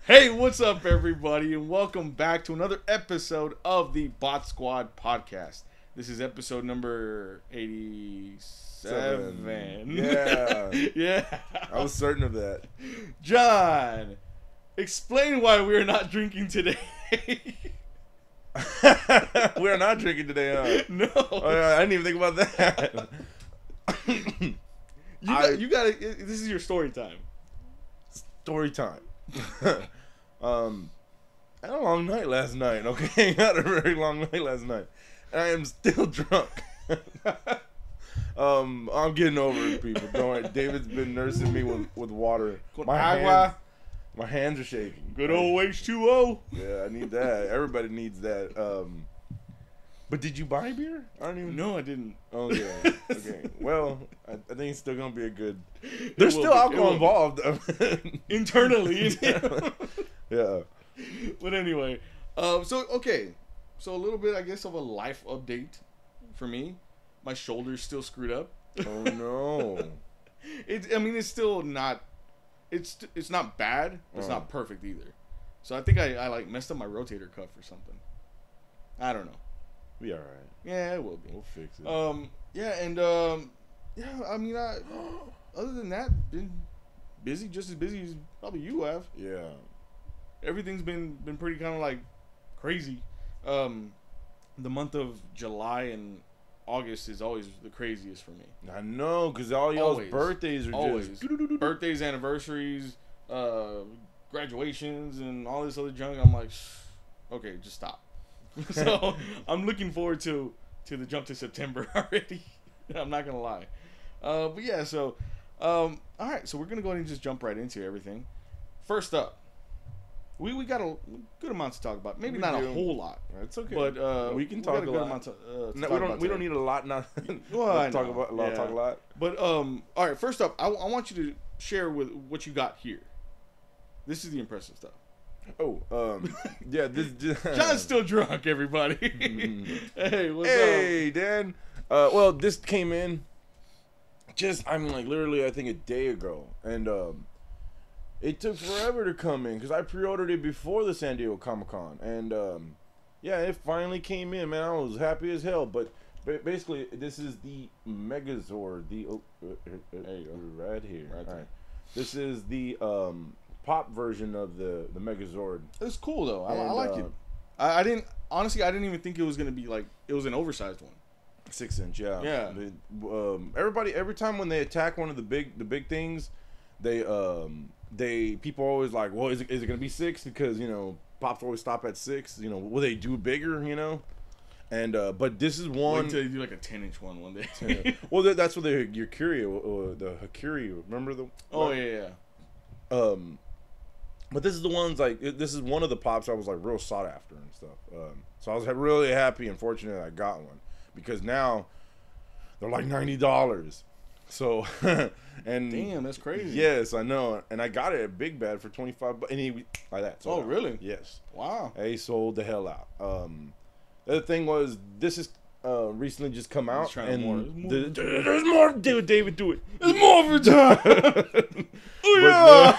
Hey, what's up, everybody, and welcome back to another episode of the Botsquad podcast. This is episode number 87. Yeah. Yeah. I was certain of that. John, explain why we're not drinking today. We're not drinking today, huh? No. Oh, yeah, I didn't even think about that. You got this is your story time. Story time. I had a long night last night, okay? I had a very long night last night. And I am still drunk. I'm getting over it, people. Don't worry. David's been nursing me with water. My hands are shaking. Good old H2O. Yeah, I need that. Everybody needs that. But did you buy beer? I don't even. No, I didn't. Oh yeah. Okay. Well, I think it's still gonna be a good. There's still alcohol involved. Internally. Yeah. But anyway, so a little bit, I guess, of a life update for me. My shoulder's still screwed up. Oh no. It's still not. It's not bad. But it's not perfect either. So I think I like messed up my rotator cuff or something. I don't know. Be all right. Yeah, it will be. We'll fix it. Yeah, and other than that, been busy, just as busy as probably you have. Yeah. Everything's been pretty kind of like crazy. The month of July and August is always the craziest for me. I know, because all y'all's birthdays are always just birthdays, anniversaries, graduations, and all this other junk. I'm like, okay, just stop. So I'm looking forward to the jump to September already. I'm not gonna lie. But yeah, so all right, so we're gonna go ahead and just jump right into everything. First up, we got a good amount to talk about. Maybe not a whole lot. It's okay. But we can talk a lot. We don't need a lot now. Well, talk about a lot. Talk a lot. But all right, first up, I want you to share with what you got here. This is the impressive stuff. Yeah. John's still drunk, everybody. Hey, what's up? Hey, Dan. Well, this came in literally, I think a day ago, and it took forever to come in because I pre-ordered it before the San Diego Comic-Con, and yeah, it finally came in, man. I was happy as hell. But basically, this is the Megazord. There you go. Right here. Right there. All right. This is the pop version of the Megazord. It's cool though. I like it. I didn't even think it was gonna be like it was an oversized one. 6-inch, yeah. Yeah. Everybody, every time when they attack one of the big things, people are always like, well, is it gonna be 6? Because pops always stop at 6. Will they do bigger? And but this is one. Wait until you do like a 10-inch one day. Well, that's what the Hakiri. Remember the? Oh yeah. But this is the ones this is one of the pops I was like real sought after and stuff. So I was really happy and fortunate I got one because now they're like $90. So and damn, that's crazy. Yes, I know, and I got it at Big Bad for $25, and he like that. Oh, really? Yes. Wow. He sold the hell out. The other thing was this is recently just come out, and there's more. David, do it. There's more for time. Oh yeah,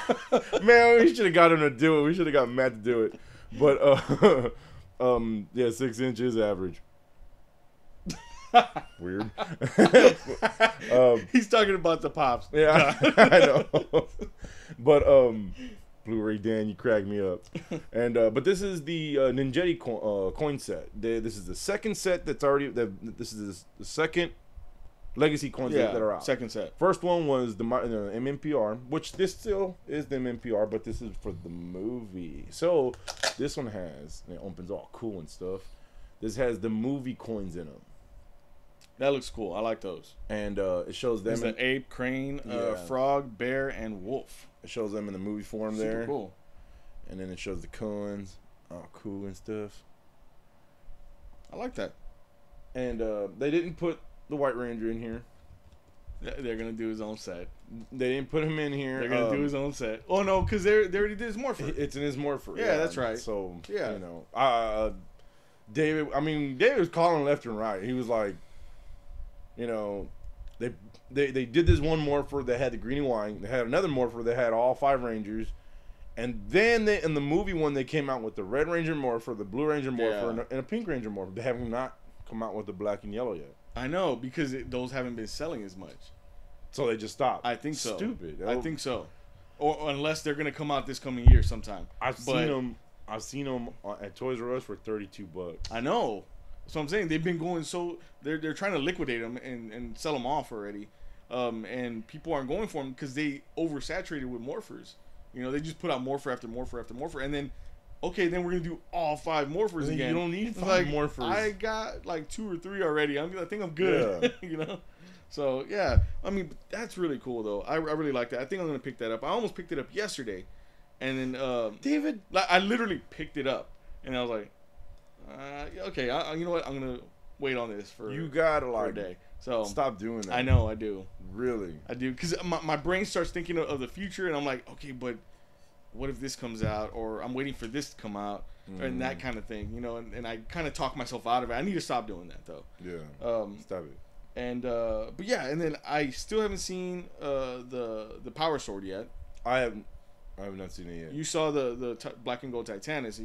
man, we should have got him to do it. We should have got Matt to do it. But yeah, 6 inches average. Weird. He's talking about the pops. Yeah, I know. But Bluray Dan, you crack me up. And but this is the Ninjetti coin set. This is the second set that's already. This is the second legacy coins that are out. Second set. First one was the MMPR, which this still is the MMPR, but this is for the movie. So this one it opens all cool and stuff. This has the movie coins in them. That looks cool. I like those. And it shows them. There's an ape, crane, frog, bear, and wolf. It shows them in the movie form Super there. Cool. And then it shows the coins. Oh, cool and stuff. I like that. And they didn't put the White Ranger in here. They're going to do his own set. They didn't put him in here. They're going to do his own set. Oh, no, because they already did his Morpher. It's in his Morpher. Yeah, that's right. So, yeah. David was calling left and right. He was like, they did this one Morpher that had the green and white. They had another Morpher that had all 5 Rangers. And then in the movie when they came out with the Red Ranger Morpher, the Blue Ranger Morpher, Yeah. and a Pink Ranger Morpher, they have not come out with the black and yellow yet. I know, because those haven't been selling as much. So they just stopped. I think so. Stupid. I think so. Or unless they're gonna come out this coming year sometime. I've seen them at Toys R Us for $32. I know. That's what I'm saying. They've been going so they're trying to liquidate them and sell them off already, and people aren't going for them because they oversaturated with morphers. You know, they just put out morpher after morpher after morpher, and then then we're gonna do all 5 morphers again. You don't need 5 morphers. I got like 2 or 3 already. I think I'm good. Yeah. You know. So yeah, I mean that's really cool though. I really like that. I think I'm gonna pick that up. I almost picked it up yesterday, and then David, I literally picked it up, and I was like, okay, you know what? I'm gonna wait on this for you gotta for a day. So stop doing that. I know I do. Really, I do, because my brain starts thinking of the future, and I'm like, okay, but what if this comes out, or I'm waiting for this to come out, and that kind of thing, you know, and I kind of talk myself out of it. I need to stop doing that though. Yeah. Stop it. And but yeah, and then I still haven't seen the Power Sword yet. I have not seen it yet. You saw the Black and Gold Titanus.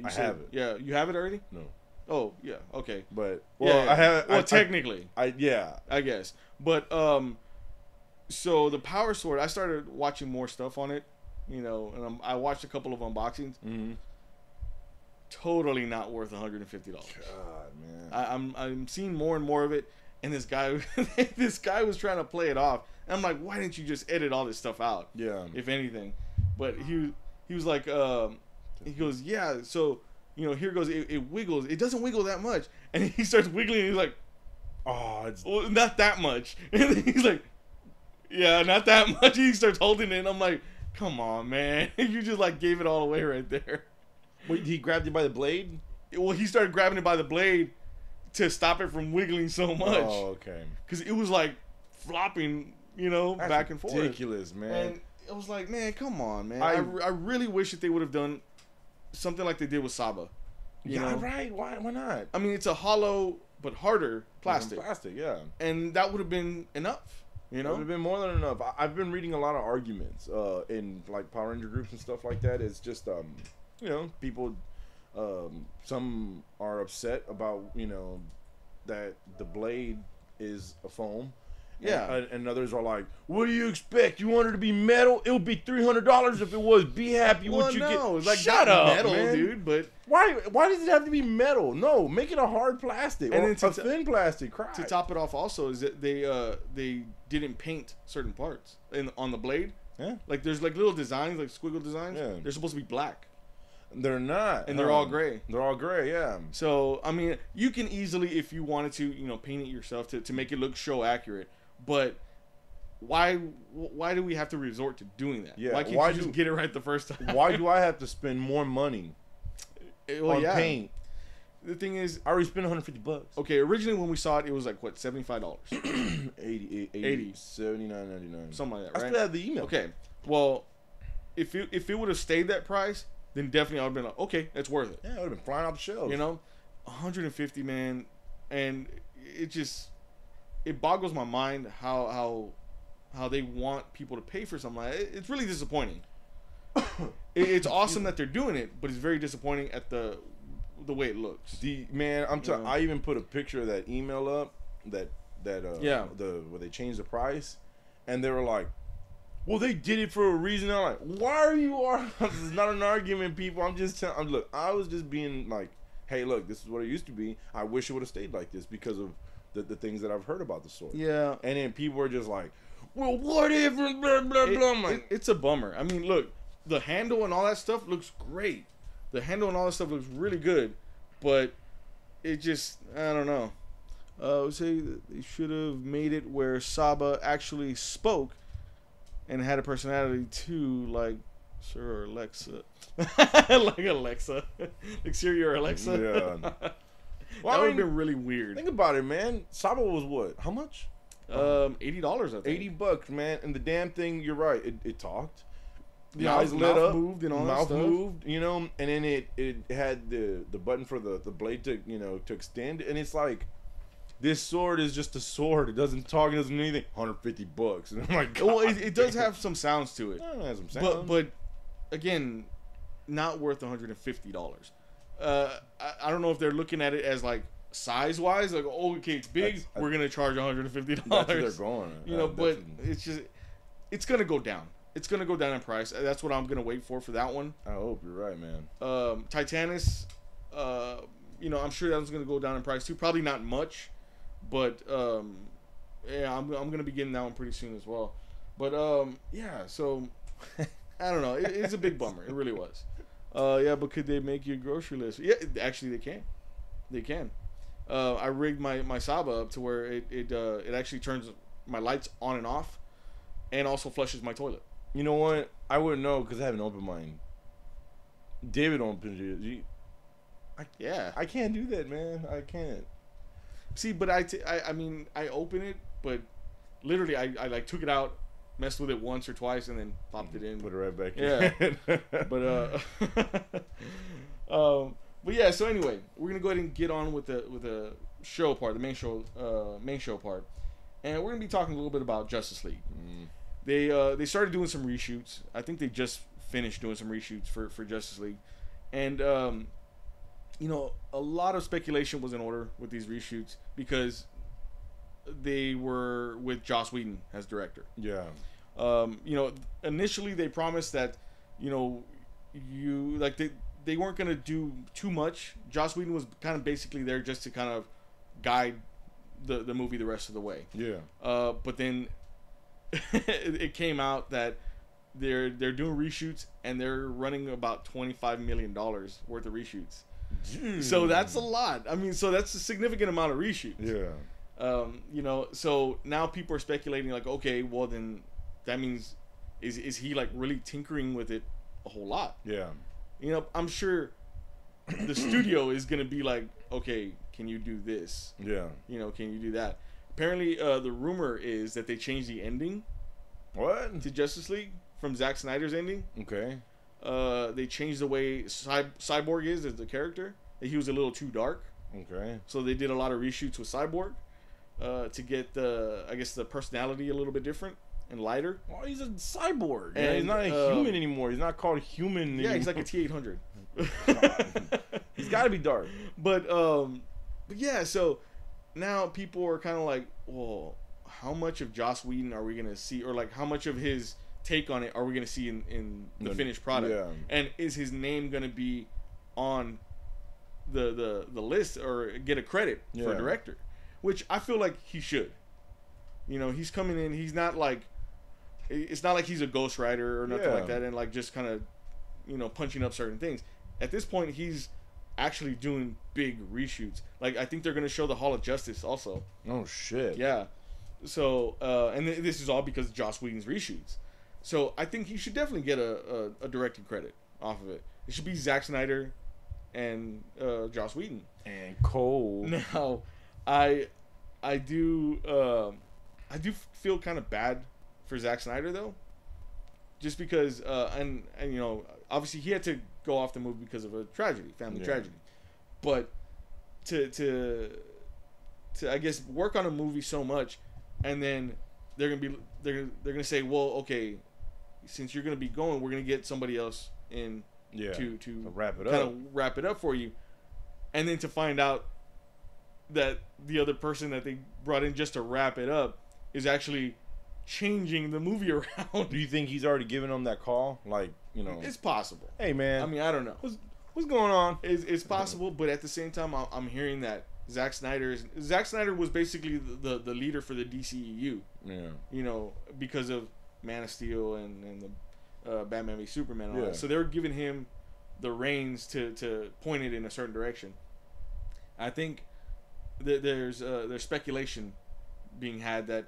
I have it. Yeah, you have it already? No. Oh yeah, okay. But I have. Well, technically, I guess. But so the Power Sword, I started watching more stuff on it, you know, and I watched a couple of unboxings. Mm-hmm. Totally not worth $150. God, man. I'm seeing more and more of it, and this guy was trying to play it off, and I'm like, why didn't you just edit all this stuff out? Yeah. If anything, but he was like, he goes, yeah, so you know, here goes, it wiggles, it doesn't wiggle that much, and he starts wiggling, and he's like, oh, it's well, not that much, and then he's like, yeah, not that much. He starts holding it, and I'm like, come on, man, you just like gave it all away right there. Wait, he grabbed you by the blade? Well, he started grabbing it by the blade to stop it from wiggling so much. Oh, okay. Because it was like flopping, you know, That's back and forth. Ridiculous, man. And it was like, man, come on, man. I really wish that they would have done something like they did with Saba. You know? Right. Why not? I mean, it's a hollow but harder plastic. Plastic, yeah. And that would have been enough. You know, it would have been more than enough. I've been reading a lot of arguments in like Power Ranger groups and stuff like that. It's just you know, people, some are upset about, you know, that the blade is a foam. Yeah. And others are like, what do you expect? You want it to be metal? It would be $300 if it was. Be happy with what you get. It's like, shut up, metal, man. dude. But why does it have to be metal? No, make it a hard plastic and or then a thin plastic. Cry. To top it off, also is that they didn't paint certain parts on the blade. Yeah. Like there's like little designs, like squiggle designs. Yeah. They're supposed to be black. They're not. And they're all gray. They're all gray, yeah. So, I mean, you can easily, if you wanted to, you know, paint it yourself to make it look show accurate. But why do we have to resort to doing that? Yeah. Why can't you just get it right the first time? Why do I have to spend more money on paint? The thing is, I already spent $150. Okay, originally when we saw it, it was like, what, $75? 80, 79.99. Something like that, right? I still have the email. Okay, well, if it would have stayed that price, then definitely I would have been like, okay, that's worth it. Yeah, it would have been flying off the shelves. You know, 150, man, and it boggles my mind how they want people to pay for something like that. It's really disappointing. It's awesome that they're doing it, but it's very disappointing at the way it looks. I even put a picture of that email up where they changed the price, and they were like, well, they did it for a reason. I'm like, why are you? This is not an argument, people. I'm just telling. Look, I was just being like, hey, look, this is what it used to be. I wish it would have stayed like this because of the things that I've heard about the sword. Yeah. And then people are just like, well, whatever, blah blah blah. I'm like, it's a bummer. I mean, look, the handle and all that stuff looks great. The handle and all that stuff looks really good, but it just, I don't know. I would say that they should have made it where Saba actually spoke and had a personality too, like Sir or Alexa. Like Alexa. Like Siri or Alexa. Yeah. Well, that would have been really weird. Think about it, man. Saba was what? How much? $80, I think. $80, man. And the damn thing, you're right. It talked. The eyes lit up. Moved and all that stuff. Mouth moved, you know. And then it had the button for the blade to, you know, to extend. And it's like, this sword is just a sword. It doesn't talk. It doesn't do anything. $150. And I'm like, well, it does have some sounds to it. Yeah, it has some sounds. But again, not worth $150. I don't know if they're looking at it as like size wise, like, oh, okay, it's big, we're gonna charge $150. That's what they're going. You know, but it's gonna go down. It's gonna go down in price. That's what I'm gonna wait for that one. I hope you're right, man. Titanus, you know, I'm sure that one's gonna go down in price too. Probably not much, but yeah, I'm gonna be getting that one pretty soon as well. But yeah, so I don't know. It's a big bummer. It really was. Yeah, but could they make you a grocery list? Yeah, actually they can. They can. I rigged my Saba up to where it actually turns my lights on and off, and also flushes my toilet. You know what? I wouldn't know because I have an open mind. David opens it. I can't do that, man. I can't. See, but I mean, I open it, but literally, I like took it out, messed with it once or twice, and then popped it in. Put it right back in. Yeah. But yeah. So anyway, we're gonna go ahead and get on with the show part, the main show part, and we're gonna be talking a little bit about Justice League. They started doing some reshoots. I think they just finished doing some reshoots for Justice League, and you know, a lot of speculation was in order with these reshoots because they were with Joss Whedon as director. Yeah. You know, initially they promised that, you know, they weren't gonna do too much. Joss Whedon was kind of basically there just to kind of guide the movie the rest of the way. Yeah. But then it came out that they're doing reshoots and they're running about $25 million worth of reshoots. So that's a lot. I mean, so that's a significant amount of reshoots. Yeah. You know, so now people are speculating like, okay, well then that means is he like really tinkering with it a whole lot? Yeah. You know, I'm sure the studio is gonna be like, okay, can you do this? Yeah. You know, can you do that? Apparently, the rumor is that they changed the ending. What? To Justice League from Zack Snyder's ending. Okay. They changed the way Cyborg is as the character. He was a little too dark. Okay. So they did a lot of reshoots with Cyborg to get the personality a little bit different and lighter. Well, he's a cyborg. And he's not a human anymore. He's not called human anymore. Yeah, he's like a T-800. He's got to be dark. But yeah, so now people are kind of like, well, how much of Joss Whedon are we gonna see, or like how much of his take on it are we gonna see in the finished product? Yeah. And is his name gonna be on the list or get a credit for a director? Which I feel like he should. You know, he's coming in. He's not like, it's not like he's a ghostwriter or nothing like that, and like just kind of, you know, punching up certain things. At this point, he's actually doing big reshoots. Like I think they're gonna show the Hall of Justice also. Oh shit. Yeah. So and this is all because of Joss Whedon's reshoots. So I think he should definitely get a directing credit off of it. It should be Zack Snyder and Joss Whedon. And Cole. Now, I do feel kind of bad for Zack Snyder though, just because and you know, obviously he had to go off the movie because of a family tragedy, but to I guess work on a movie so much, and then they're gonna say, well, okay, since you're gonna be going, we're gonna get somebody else in to wrap it kind up, of wrap it up for you, and then to find out that the other person that they brought in just to wrap it up is actually changing the movie around. Do you think he's already given them that call? Like, you know, it's possible. Hey man, I mean, I don't know what's going on. It's possible, but at the same time, I'm hearing that Zack Snyder was basically the leader for the DCEU. Yeah. You know, because of Man of Steel and the Batman v Superman and all that. So they were giving him the reins to point it in a certain direction. I think there's speculation being had that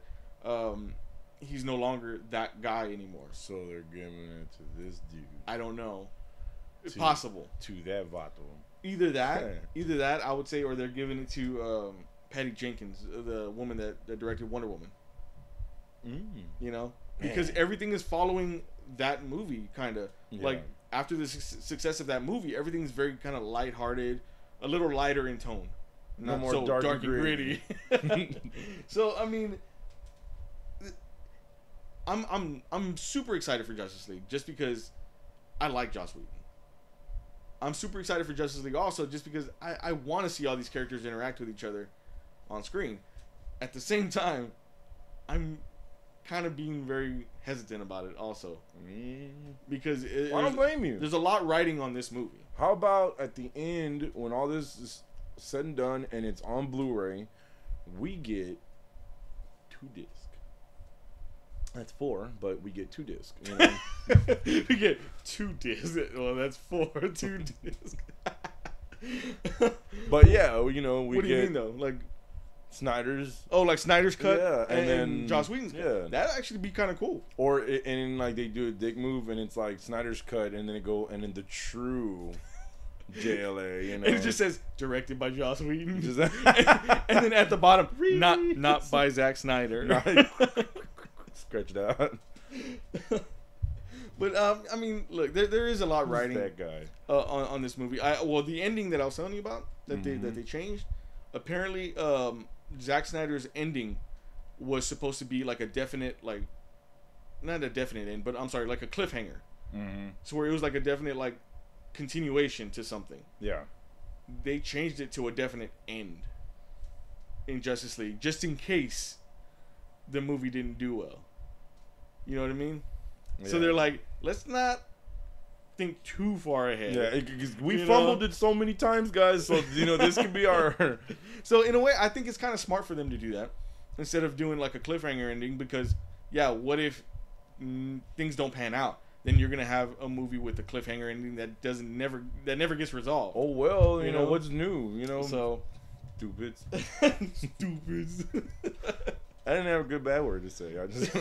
he's no longer that guy anymore. So they're giving it to this dude. I don't know. It's possible. To that vato. Either that, I would say, or they're giving it to Patty Jenkins, the woman that directed Wonder Woman. You know? Because everything is following that movie, kind of. Yeah. Like, after the success of that movie, everything's very kind of lighthearted, a little lighter in tone. Not more so dark and gritty. So, I mean, I'm super excited for Justice League, just because I like Joss Whedon. I'm super excited for Justice League also, just because I want to see all these characters interact with each other on screen. At the same time, I'm kind of being very hesitant about it also. Because I don't blame you. There's a lot riding on this movie. How about at the end, when all this is said and done and it's on Blu-ray, we get 2 discs. That's 4, but we get 2 discs. You know? We get 2 discs. Well, that's 4. 2 discs. But yeah, you know, we what do get you mean though? Like Snyder's. Oh, like Snyder's cut, yeah, and then Joss Whedon's cut. Yeah, that'd actually be kind of cool. Or and like they do a dick move, and it's like Snyder's cut, and then and then the true JLA. You know, it just says directed by Joss Whedon, and then at the bottom, not by Zack Snyder. Scratch it out. But I mean, look, there is a lot riding that guy on this movie. Well, the ending that I was telling you about that they changed. Apparently, Zack Snyder's ending was supposed to be like a definite, like, not a definite end, but I'm sorry, like a cliffhanger. So where it was like a definite, like, continuation to something. Yeah. They changed it to a definite end in Justice League, just in case the movie didn't do well. You know what I mean? Yeah. So they're like, let's not think too far ahead. Yeah, we fumbled it so many times, guys. So you know this could be our. So in a way, I think it's kind of smart for them to do that instead of doing like a cliffhanger ending. Because what if things don't pan out? Then you're gonna have a movie with a cliffhanger ending that never gets resolved. Oh well, you know what's new. You know, so stupids. Stupids. I didn't have a good bad word to say. I just.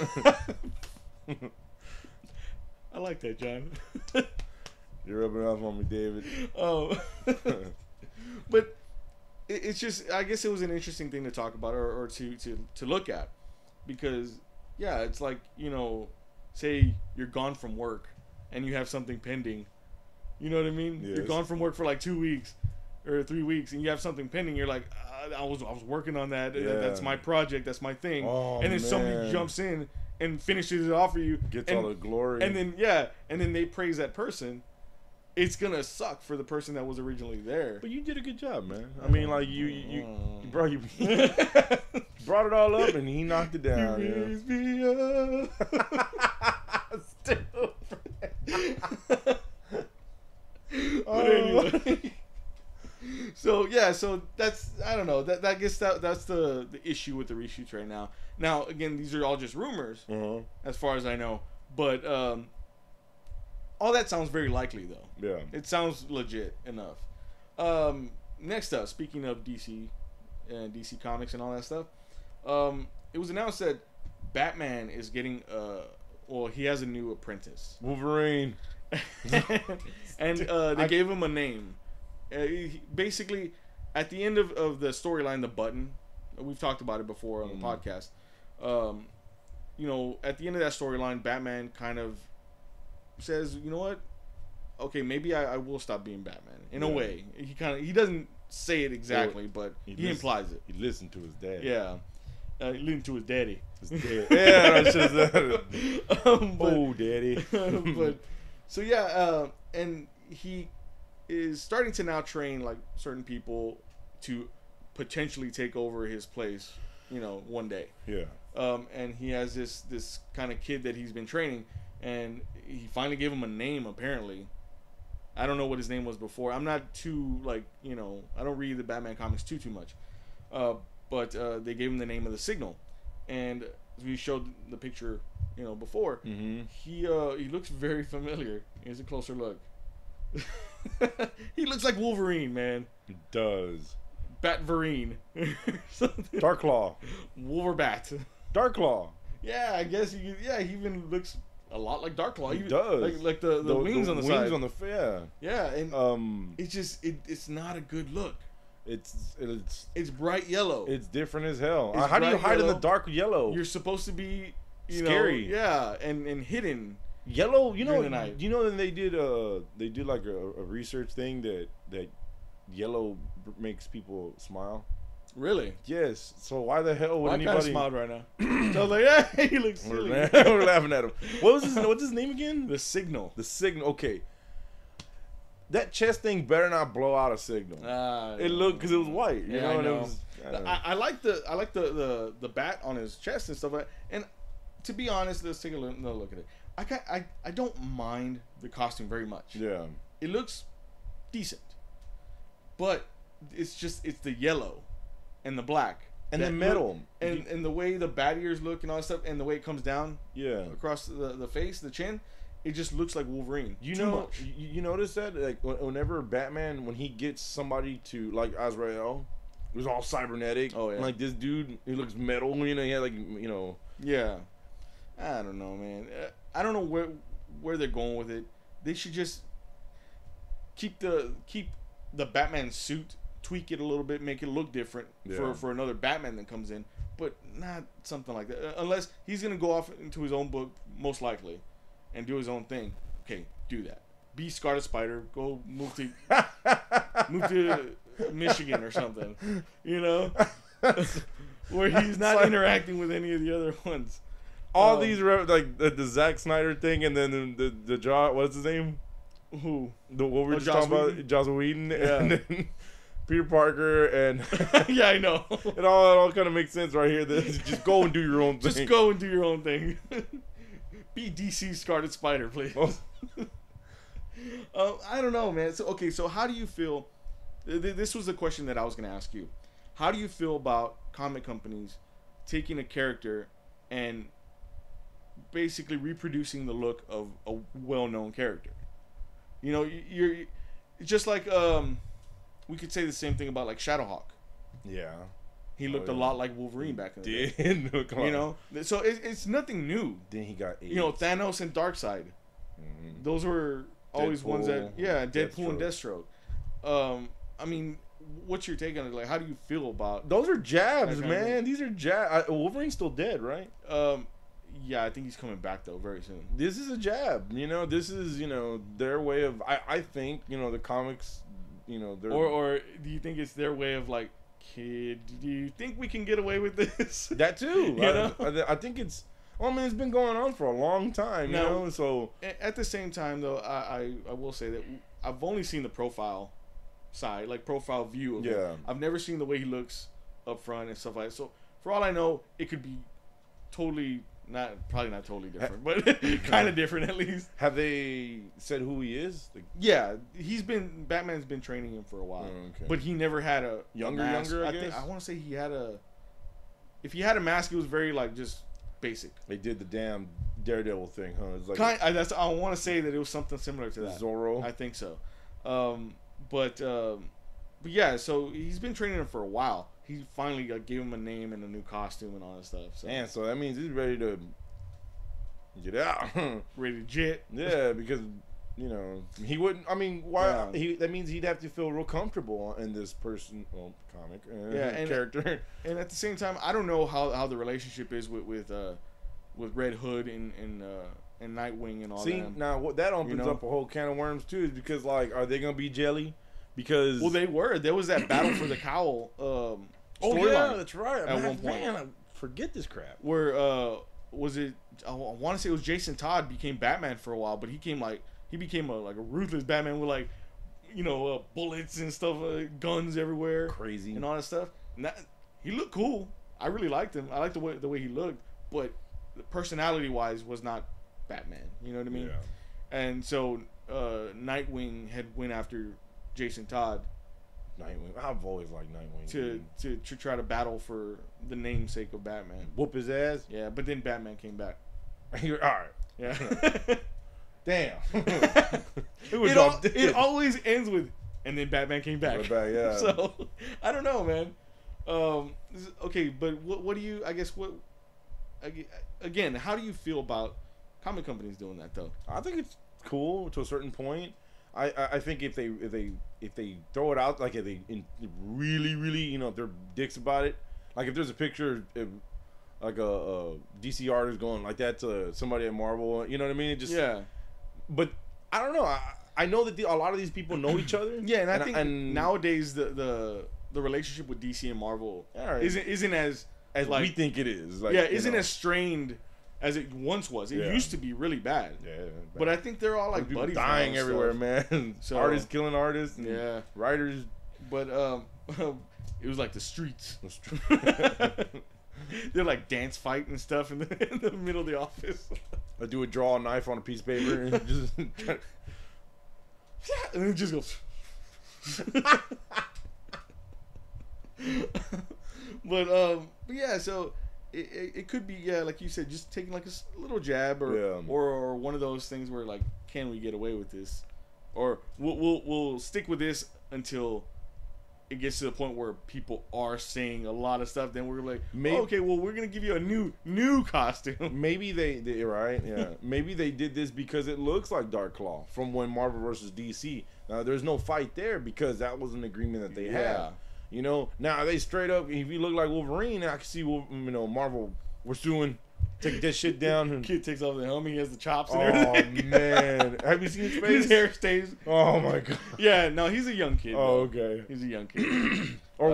I like that, John. You're rubbing off on me, David. Oh. But it's just, I guess it was an interesting thing to talk about or to look at. Because, yeah, it's like, you know, say you're gone from work and you have something pending. You know what I mean? Yes. You're gone from work for like 2 weeks or 3 weeks and you have something pending. You're like, I was working on that. Yeah. That's my project. That's my thing. Oh, and then somebody jumps in and finishes it off for you. Gets all the glory. And then, and then they praise that person. It's going to suck for the person that was originally there. But you did a good job, man. I mean, like, you brought it all up and he knocked it down. You raised me up. But anyway. So that's, I don't know, that I guess that's the issue with the reshoots right now. Now again, these are all just rumors, as far as I know, but all that sounds very likely though. Yeah, it sounds legit enough. Next up, speaking of DC and DC Comics and all that stuff, it was announced that Batman is getting he has a new apprentice, Wolverine, and they gave him a name. Basically, at the end of the storyline, the Button, we've talked about it before on the podcast. You know, at the end of that storyline, Batman kind of says, you know what? Okay, maybe I will stop being Batman. In a way, he doesn't say it exactly, but he implies it. He listened to his dad. Yeah, he listened to his daddy. Yeah, I should have said it. Daddy. But so and he is starting to now train like certain people to potentially take over his place, you know, one day. Yeah. And he has this kind of kid that he's been training, and he finally gave him a name apparently. I don't know what his name was before. I'm not too like, you know, I don't read the Batman comics too much. But they gave him the name of the Signal, and we showed the picture, you know, before. He looks very familiar. Here's a closer look. He looks like Wolverine, man. He does. Batverine. Darklaw. Wolverbat. Darklaw. Yeah, I guess he even looks a lot like Darklaw. He does. Like the wings on the side. Wings on the yeah, and it's just it's not a good look. It's bright yellow. It's different as hell. How do you hide in the dark yellow? You're supposed to be scary. And hidden. Yellow, you know that they did like a research thing that yellow makes people smile. Really? Yes. So why the hell would I kind of anybody? smiled right now. So I was like, yeah, he looks silly. We're laughing at him. What's his name again? The Signal. The Signal. Okay. That chest thing better not blow out a Signal. It looked because it was white. You Yeah, know, I and know. it was. I like the bat on his chest and stuff like that. And to be honest, let's take another look at it. I don't mind the costume very much. Yeah. It looks decent, but it's the yellow and the black And the metal and the way the bat ears look and all that stuff and the way it comes down across the face, the chin. It just looks like Wolverine. You notice that like whenever Batman, when he gets somebody to like Azrael, it was all cybernetic. Oh yeah. Like this dude, he looks metal. You know, he had like Yeah. I don't know, man. I don't know where they're going with it. They should just keep the Batman suit, tweak it a little bit, make it look different for another Batman that comes in, but not something like that. Unless he's gonna go off into his own book, most likely, and do his own thing. Okay, do that. Be Scarlet Spider. Go move to Michigan or something. You know, where he's not interacting with any of the other ones. All these like the Zack Snyder thing, and then the what's his name? Who? What we were just talking about, Joss Whedon, yeah. And then Peter Parker, and yeah, I know. It all kind of makes sense right here. Just go and do your own thing. Just go and do your own thing. Be DC Scarlet Spider, please. I don't know, man. So how do you feel? This was the question that I was going to ask you. How do you feel about comic companies taking a character and basically reproducing the look of a well-known character? You know, you're just like we could say the same thing about like Shadowhawk. Yeah, he looked a lot like Wolverine back in the day. You know, so it's nothing new. Then he got AIDS. You know, Thanos and Darkseid. Mm-hmm. Those were always Deadpool, ones that Deadpool and Deathstroke. I mean, what's your take on it? Like, how do you feel about those? Are jabs, man. These are jabs. Wolverine's still dead, right? Yeah, I think he's coming back though very soon. This is a jab. You know, this is their way of. I think the comics. Or do you think it's their way of like, kid? Do you think we can get away with this? That too. I think it's. Well, I mean, it's been going on for a long time. You know, so at the same time though, I will say that I've only seen the profile side, like profile view of him. I've never seen the way he looks up front and stuff like that. So for all I know, it could be probably not totally different, but kind of different at least. Have they said who he is? Yeah, Batman's been training him for a while, but he never had a younger. I guess I want to say he had if he had a mask, it was very like just basic. They did the damn Daredevil thing, huh? It's like I want to say that it was something similar to that. Zorro, I think so. But yeah, so he's been training him for a while. He finally gave him a name and a new costume and all that stuff. So. Man, so that means he's ready to get out. Ready to jet. Yeah, because he wouldn't. I mean, why? Yeah. That means he'd have to feel real comfortable in this comic character. And at the same time, I don't know how the relationship is with Red Hood and Nightwing and all that. See, now what that opens up a whole can of worms too, is because like, are they gonna be jelly? Because there was that battle for the cowl. That's right. At one point, man, I forget this crap. Where was it? I want to say it was Jason Todd became Batman for a while, but he became a ruthless Batman with bullets and stuff, guns everywhere, crazy and all that stuff. And he looked cool. I really liked him. I liked the way he looked, but personality wise was not Batman. You know what I mean? Yeah. And so Nightwing had went after Jason Todd. Nightwing. I've always liked Nightwing. To try to battle for the namesake of Batman. Whoop his ass? Yeah, but then Batman came back. All right. Yeah. Damn. It always ends with, and then Batman came back. Yeah. So, I don't know, man. Okay, but what do you, I guess, again, how do you feel about comic companies doing that, though? I think it's cool to a certain point. I think if they throw it out, like if they really if they're dicks about it, like if there's a picture like a DC artist going like that to somebody at Marvel, you know what I mean? But I don't know. I know that a lot of these people know each other. Yeah, and I think nowadays the the relationship with DC and Marvel All right. isn't as like, we think it is. Like, isn't as strained as it once was. It Yeah. used to be really bad. Yeah. But I think they're all like people buddies dying now and everywhere, stuff. man. So- Artists killing artists. And Yeah. Writers. But it was like the streets. That's true. They're like dance fight and stuff in the middle of the office. I do a draw a knife on a piece of paper and just try. And it just goes. But yeah, so it could be, yeah, like you said, just taking like a little jab or one of those things where like, can we get away with this, or we'll stick with this until it gets to the point where people are saying a lot of stuff. Then we're like, okay, well, we're gonna give you a new costume. Maybe they right, yeah. Maybe they did this because it looks like Dark Claw from when Marvel versus DC. Now there's no fight there because that was an agreement that they had. You know, now they straight up. If you look like Wolverine, I can see, Marvel. We're suing. Take that shit down. And Kid takes off the helmet. He has the chops and oh everything. man, have you seen his face? His hair stays. Oh my god. Yeah, no, he's a young kid. Oh, okay. He's a young kid. Or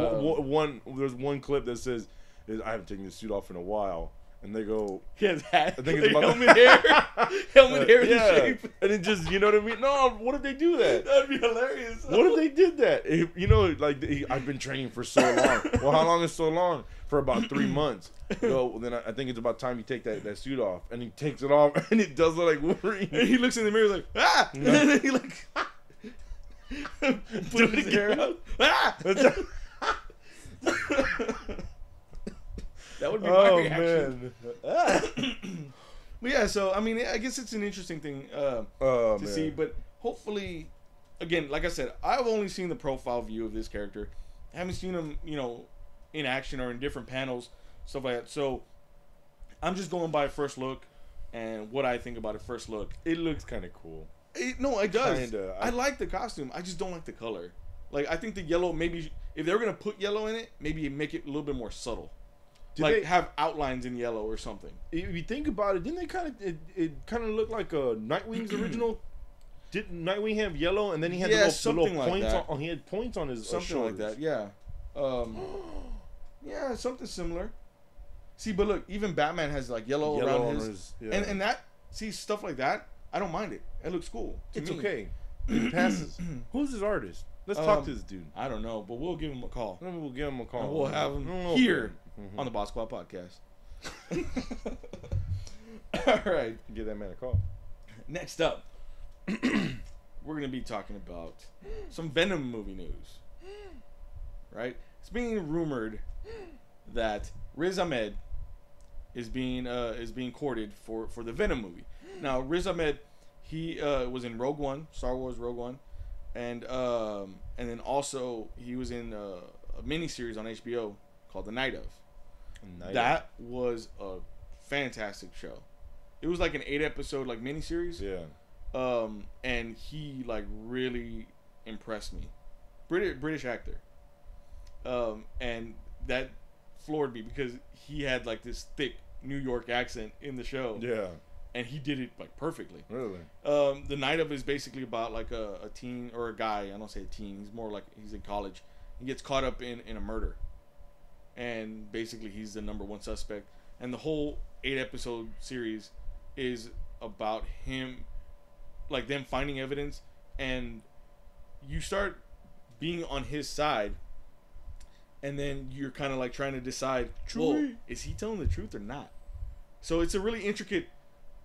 there's one clip that says, "I haven't taken the suit off in a while," and they go, He has hat. I think it's about helmet hair. Helmet hair in yeah. shape. And it just, you know what I mean? No, what if they do that? That'd be hilarious. What if they did that? I've been training for so long. Well, how long is so long? For about 3 months. So then I think it's about time you take that suit off. And he takes it off, and it does look like Wolverine. And he looks in the mirror like, ah! No. And then he like put his hair out. Ah! That would be my reaction. Man. But yeah, so I mean, I guess it's an interesting thing to see. But hopefully, again, like I said, I've only seen the profile view of this character. I haven't seen him, in action or in different panels, stuff like that. So I'm just going by first look and what I think about it first look. It looks kind of cool. No, it does. Kinda. I like the costume. I just don't like the color. Like, I think the yellow, maybe if they were gonna put yellow in it, maybe make it a little bit more subtle. Have outlines in yellow or something. If you think about it, didn't they it kind of look like a Nightwing's original? Didn't Nightwing have yellow and then he had the little like points that. on? He had points on his Something like shoulders. that. Yeah. Yeah, something similar. See, but look, even Batman has like yellow around his yeah. and that, see, stuff like that, I don't mind it. It looks cool. It's me. okay. It passes. Who's his artist? Let's talk to this dude. I don't know, but we'll give him a call. Maybe we'll give him a call. And we'll have him here on the Botsquad podcast. All right. Give that man a call. Next up, we're going to be talking about some Venom movie news. Right? It's being rumored that Riz Ahmed is being courted for the Venom movie. Now, Riz Ahmed, he was in Rogue One, Star Wars Rogue One, and then also he was in a miniseries on HBO called The Night Of. That was a fantastic show. It was like an 8-episode like miniseries. Yeah. And he like really impressed me. British actor. And that floored me because he had like this thick New York accent in the show. Yeah. And he did it like perfectly. Really? The Night Of is basically about like a teen or a guy. I don't say a teen. He's more like he's in college. He gets caught up in a murder. And basically he's the number one suspect. And the whole 8-episode series is about him, like them finding evidence, and you start being on his side, and then you're kind of like trying to decide, well, is he telling the truth or not? So it's a really intricate,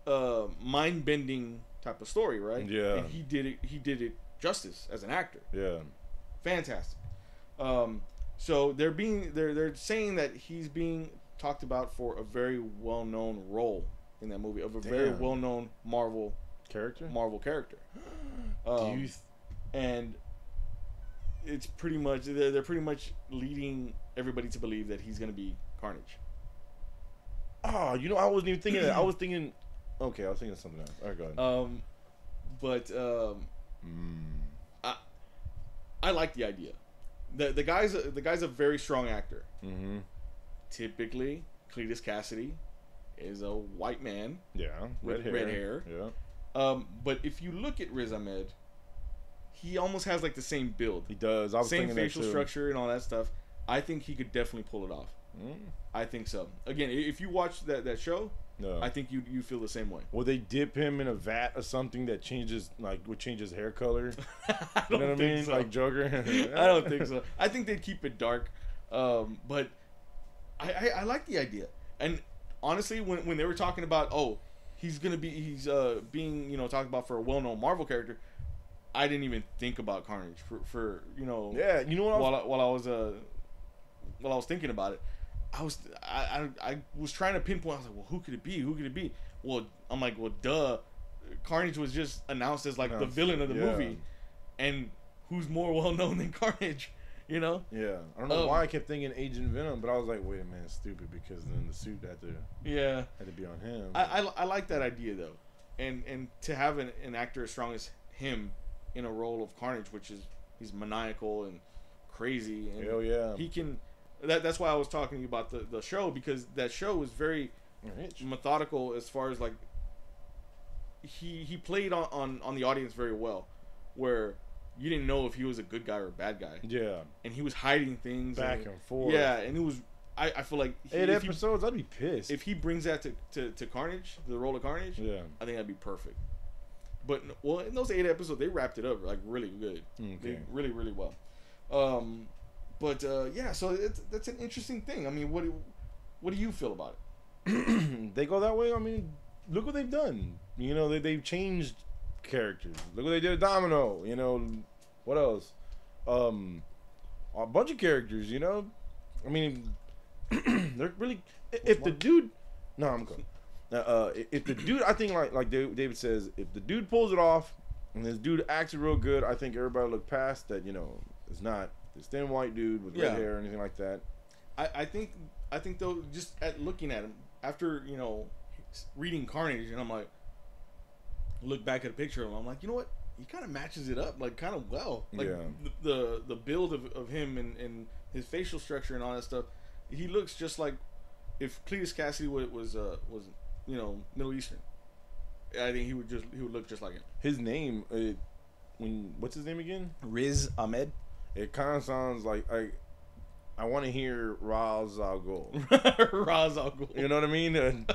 mind-bending type of story, right? Yeah. And he did it justice as an actor. Yeah. Fantastic. So they're saying that he's being talked about for a very well-known role in that movie, of a very well-known Marvel character. And it's pretty much they're pretty much leading everybody to believe that he's gonna be Carnage. Oh, I wasn't even thinking that. I was thinking of something else. All right, go ahead. I like the idea. The guy's a very strong actor. Mm-hmm. Typically, Cletus Cassidy is a white man. Yeah, with red hair. Yeah. But if you look at Riz Ahmed, he almost has like the same build. He does. I was same thinking facial that too. structure and all that stuff. I think he could definitely pull it off. I think so. Again, if you watch that show, No. I think you feel the same way. Will they dip him in a vat or something that changes, like, would change his hair color? I You know what I mean? so. Like Joker? I don't think so. I think they'd keep it dark. But I like the idea. And honestly, when they were talking about, he's being, you know, talked about for a well-known Marvel character, I didn't even think about Carnage for you know. Yeah, you know what? While I was thinking about it, I was trying to pinpoint. I was like, well, who could it be? Who could it be? Well, I'm like, well, duh. Carnage was just announced as like the villain of the movie, and who's more well known than Carnage? You know? Yeah. I don't know why I kept thinking Agent Venom, but I was like, wait a minute, stupid, because then the suit had to be on him. I like that idea though, and to have an actor as strong as him in a role of Carnage, which is he's maniacal and crazy, and hell yeah, he can. That's why I was talking about the show, because that show was very methodical as far as like he played on the audience very well, where you didn't know if he was a good guy or a bad guy. Yeah, and he was hiding things back and forth. Yeah, and it was. I feel like 8 episodes, I'd be pissed if he brings that to Carnage, the role of Carnage. Yeah, I think that'd be perfect. But well, in those 8 episodes, they wrapped it up like really good. Okay. They really well. But yeah, so that's an interesting thing. I mean, what do you feel about it? They go that way. I mean, look what they've done. You know, they've changed characters. Look what they did to Domino. You know, what else? A bunch of characters. You know, I mean, they're really. If the dude, no, I'm good. If the dude, I think like David says, if the dude pulls it off and this dude acts real good, I think everybody look past that. You know, it's not this thin white dude with red hair or anything like that. I think though, just at looking at him after, you know, reading Carnage, and I'm like, look back at a picture of him, I'm like, you know what, he kind of matches it up like kind of well, like the build of him and his facial structure and all that stuff. He looks just like if Cletus Cassidy was you know, Middle Eastern. I think he would look just like him. His name, what's his name again? Riz Ahmed. It kind of sounds like I want to hear Ra's al Ghul. Ra's al Ghul. You know what I mean?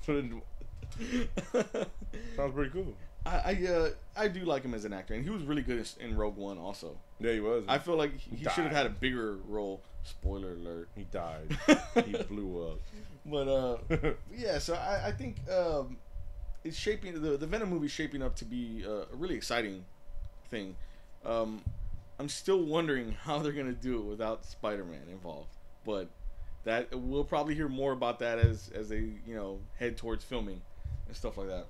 Sounds pretty cool. I do like him as an actor, and he was really good in Rogue One also. Yeah, he was. I feel like he should have had a bigger role. Spoiler alert. He died. He blew up. But yeah, so I think it's shaping the Venom movie is shaping up to be a really exciting thing. I'm still wondering how they're gonna do it without Spider-Man involved, but that we'll probably hear more about that as they, you know, head towards filming and stuff like that.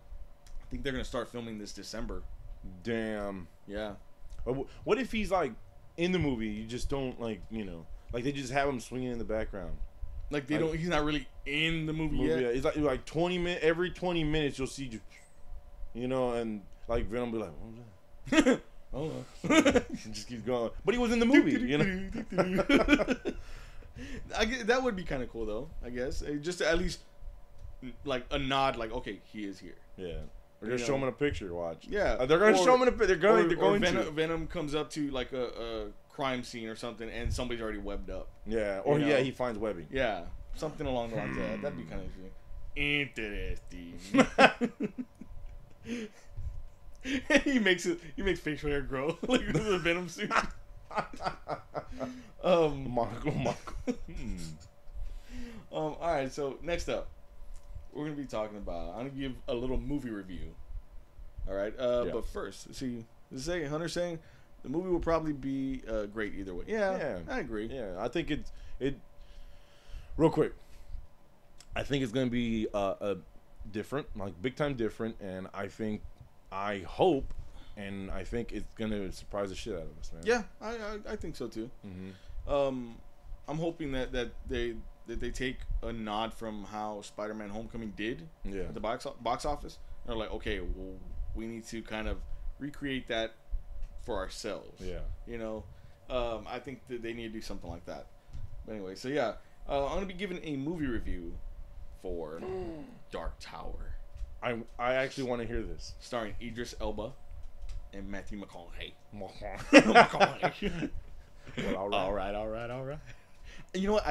I think they're gonna start filming this December. Damn. Yeah. What if he's like in the movie? You just don't like, you know, like they just have him swinging in the background. Like they don't. He's not really in the movie yet. Yeah, it's like 20 minutes. Every 20 minutes you'll see, you know, and like Venom be like, what was that? Oh, he just keeps going. But he was in the movie, you know. That would be kind of cool though. I guess just at least like a nod, like okay, he is here. Yeah. They're gonna show him in a picture. Watch. Yeah. They're gonna show him in a picture. They're going to. Venom comes up to like a crime scene or something, and somebody's already webbed up. Yeah. Or he finds webbing. Yeah. Something along the lines of that. That'd be kind of interesting. He makes facial hair grow like the Venom suit. Michael. All right. So next up, we're gonna be talking about. I'm gonna give a little movie review. All right. But first, see, Hunter saying the movie will probably be great either way. Yeah. I agree. Yeah, I think it. Real quick, I think it's gonna be a different, like big time different, and I hope, and I think it's gonna surprise the shit out of us, man. Yeah, I think so too. Mm-hmm. I'm hoping that they take a nod from how Spider-Man: Homecoming did at the box office. They're like, okay, well, we need to kind of recreate that for ourselves. Yeah. You know, I think that they need to do something like that. But anyway, so yeah, I'm gonna be giving a movie review for Dark Tower. I actually want to hear this. Starring Idris Elba and Matthew McConaughey. McConaughey. Well, all right. You know what?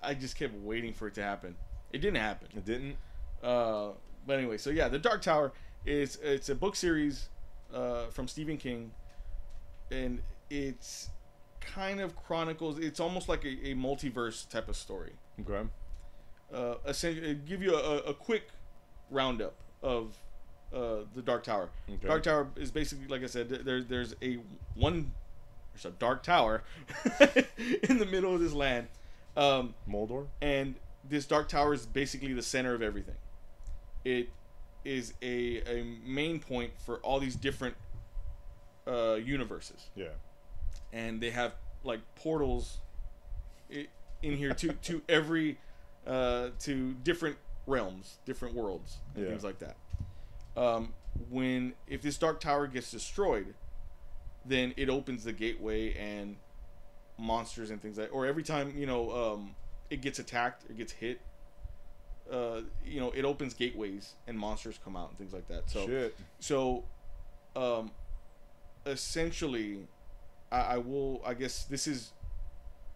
I just kept waiting for it to happen. It didn't happen. It didn't. But anyway, so yeah, The Dark Tower it's a book series from Stephen King, and it's kind of chronicles. It's almost like a multiverse type of story. Okay. Essentially, give you a quick roundup of the Dark Tower. Okay. Dark Tower is basically, like I said, there's a dark tower in the middle of this land. Moldor. And this Dark Tower is basically the center of everything. It is a main point for all these different universes. Yeah. And they have like portals in here to every to different realms, different worlds, and things like that. If this Dark Tower gets destroyed, then it opens the gateway and monsters and things like, or every time it gets attacked, it gets hit, it opens gateways and monsters come out and things like that. So essentially, I guess this is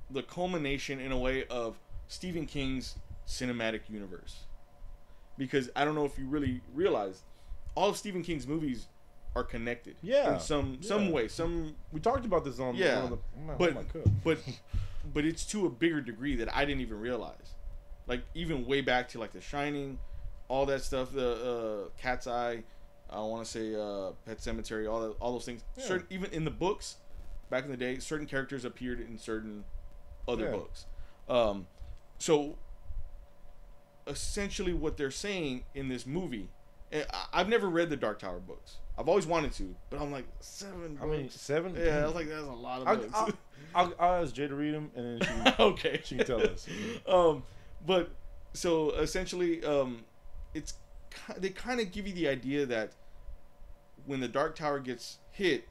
the culmination in a way of Stephen King's cinematic universe, because I don't know if you really realize all of Stephen King's movies are connected. Yeah. In some way. We talked about this on but it's to a bigger degree that I didn't even realize. Like even way back to like The Shining, all that stuff, the Cat's Eye, I want to say Pet Sematary, all those things. Yeah. Certain, even in the books back in the day, certain characters appeared in certain other books. So essentially what they're saying in this movie, I've never read the Dark Tower books. I've always wanted to, but I'm like 7 books. I mean 7? Yeah, I was like, that's a lot of books. I'll ask Jay to read them, and then she can tell us. But so essentially, they kind of give you the idea that when the Dark Tower gets hit,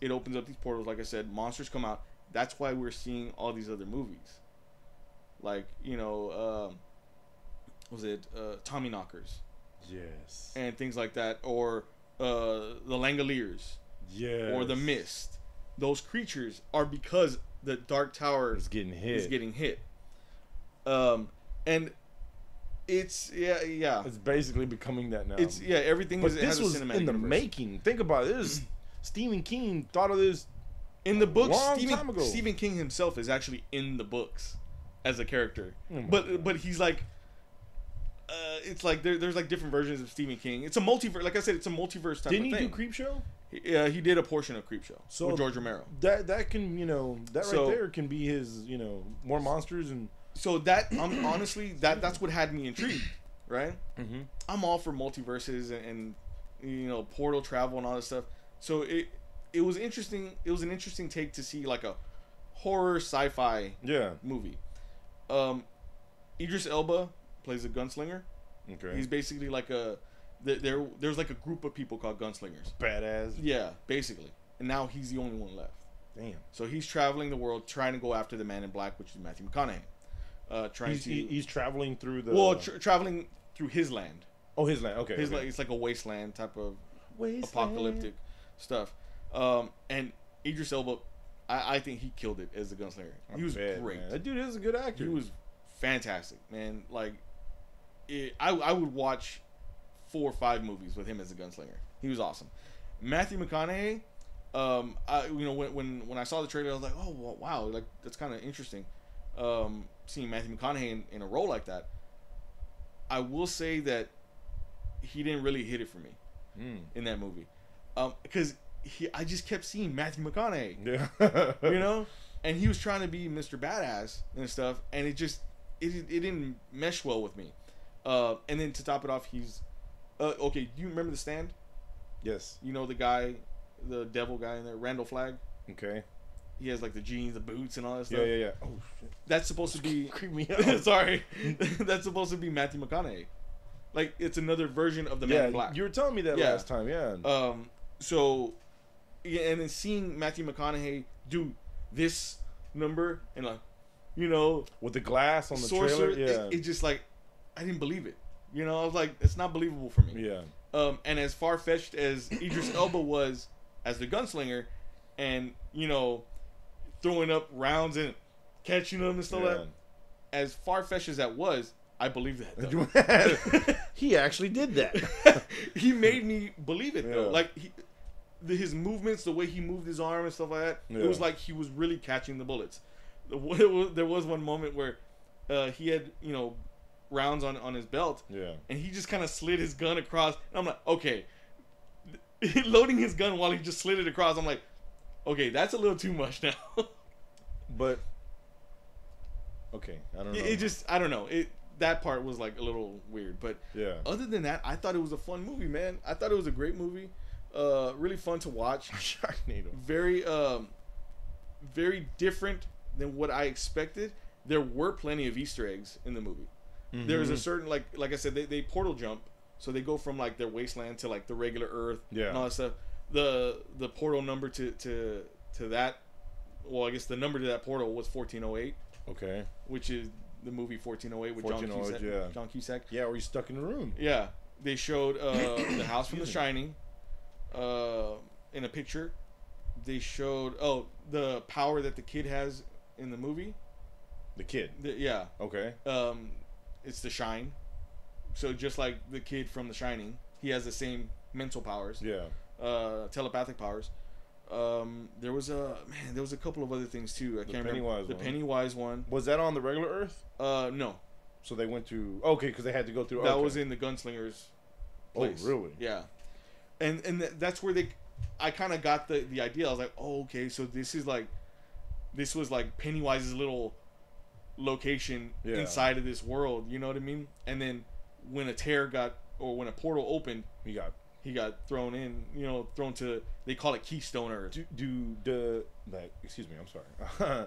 it opens up these portals. Like I said, monsters come out. That's why we're seeing all these other movies, like Tommy Knockers, yes, and things like that, or the Langoliers, yes, or the Mist. Those creatures are because the Dark Tower is getting hit. And it's it's basically becoming that now. It's everything. But this was in the making. Think about it. This Stephen King thought of this in the books. Time ago. Stephen King himself is actually in the books as a character, God. but he's like, it's like there's like different versions of Stephen King. It's a multiverse. Like I said, it's a multiverse type of thing. Didn't he do Creepshow? He did a portion of Creepshow with George Romero. That can right there can be his more monsters and. So that honestly that's what had me intrigued, right? Mm-hmm. I'm all for multiverses and portal travel and all this stuff. So it was interesting. It was an interesting take to see like a horror sci-fi movie. Idris Elba plays a gunslinger. Okay. He's basically like there's like a group of people called gunslingers. Badass. Yeah, basically. And now he's the only one left. Damn. So he's traveling the world trying to go after the Man in Black, which is Matthew McConaughey. He's traveling through the traveling through his land. Oh, his land. Okay. It's like a wasteland type of apocalyptic stuff. And Idris Elba, I think he killed it as the gunslinger. He was great. Man. That dude is a good actor. He was fantastic, man. Like, I would watch 4 or 5 movies with him as a gunslinger. He was awesome. Matthew McConaughey, when I saw the trailer, I was like, oh wow, like that's kind of interesting. Seeing Matthew McConaughey in a role like that. I will say that he didn't really hit it for me in that movie, because I just kept seeing Matthew McConaughey. Yeah. And he was trying to be Mr. Badass and stuff, and it didn't mesh well with me. And then to top it off, he's okay. Do you remember The Stand? Yes. The guy, the devil guy in there, Randall Flagg. Okay. He has like the jeans, the boots, and all that stuff. Yeah. Oh shit. That's supposed to be. Creep me out. Sorry. That's supposed to be Matthew McConaughey. Like it's another version of the Man in Black. You were telling me that last time. Yeah. So, and then seeing Matthew McConaughey do this number and with the glass on the sorcerer, trailer. Yeah. It just like I didn't believe it. I was like, it's not believable for me. Yeah. And as far-fetched as Idris Elba was as the gunslinger, and throwing up rounds and catching them and stuff like that, as far-fetched as that was, I believe that. He actually did that. He made me believe it though. Like his movements, the way he moved his arm and stuff like that, it was like he was really catching the bullets. There was one moment where he had rounds on his belt, and he just kind of slid his gun across, and I'm like, okay, loading his gun while he just slid it across, I'm like, okay, that's a little too much now. But okay, I don't know. I don't know. That part was like a little weird, but other than that, I thought it was a fun movie, man. I thought it was a great movie. Really fun to watch. Sharknado. Very very different than what I expected. There were plenty of Easter eggs in the movie. Mm-hmm. There's a certain like I said, they portal jump, so they go from like their wasteland to like the regular Earth and all that stuff. The portal number to that, well, I guess the number to that portal was 1408. Okay. Which is the movie 1408 with John Cusack. Yeah, where he's stuck in a room. Yeah, they showed the house from The Shining in a picture. They showed the power that the kid has in the movie. The kid. Okay. It's the Shine. So just like the kid from The Shining, he has the same mental powers. Yeah. Telepathic powers. There was a couple of other things too. I can't remember. The Pennywise one. Was that on the regular Earth? No. So they went to because they had to go through. That was in the gunslinger's place. Oh, really? Yeah. And that's where I kind of got the idea. I was like, oh, okay, so this was like Pennywise's little location inside of this world. You know what I mean? And then when when a portal opened, he got thrown in, thrown to, they call it Keystone Earth. Excuse me, I'm sorry.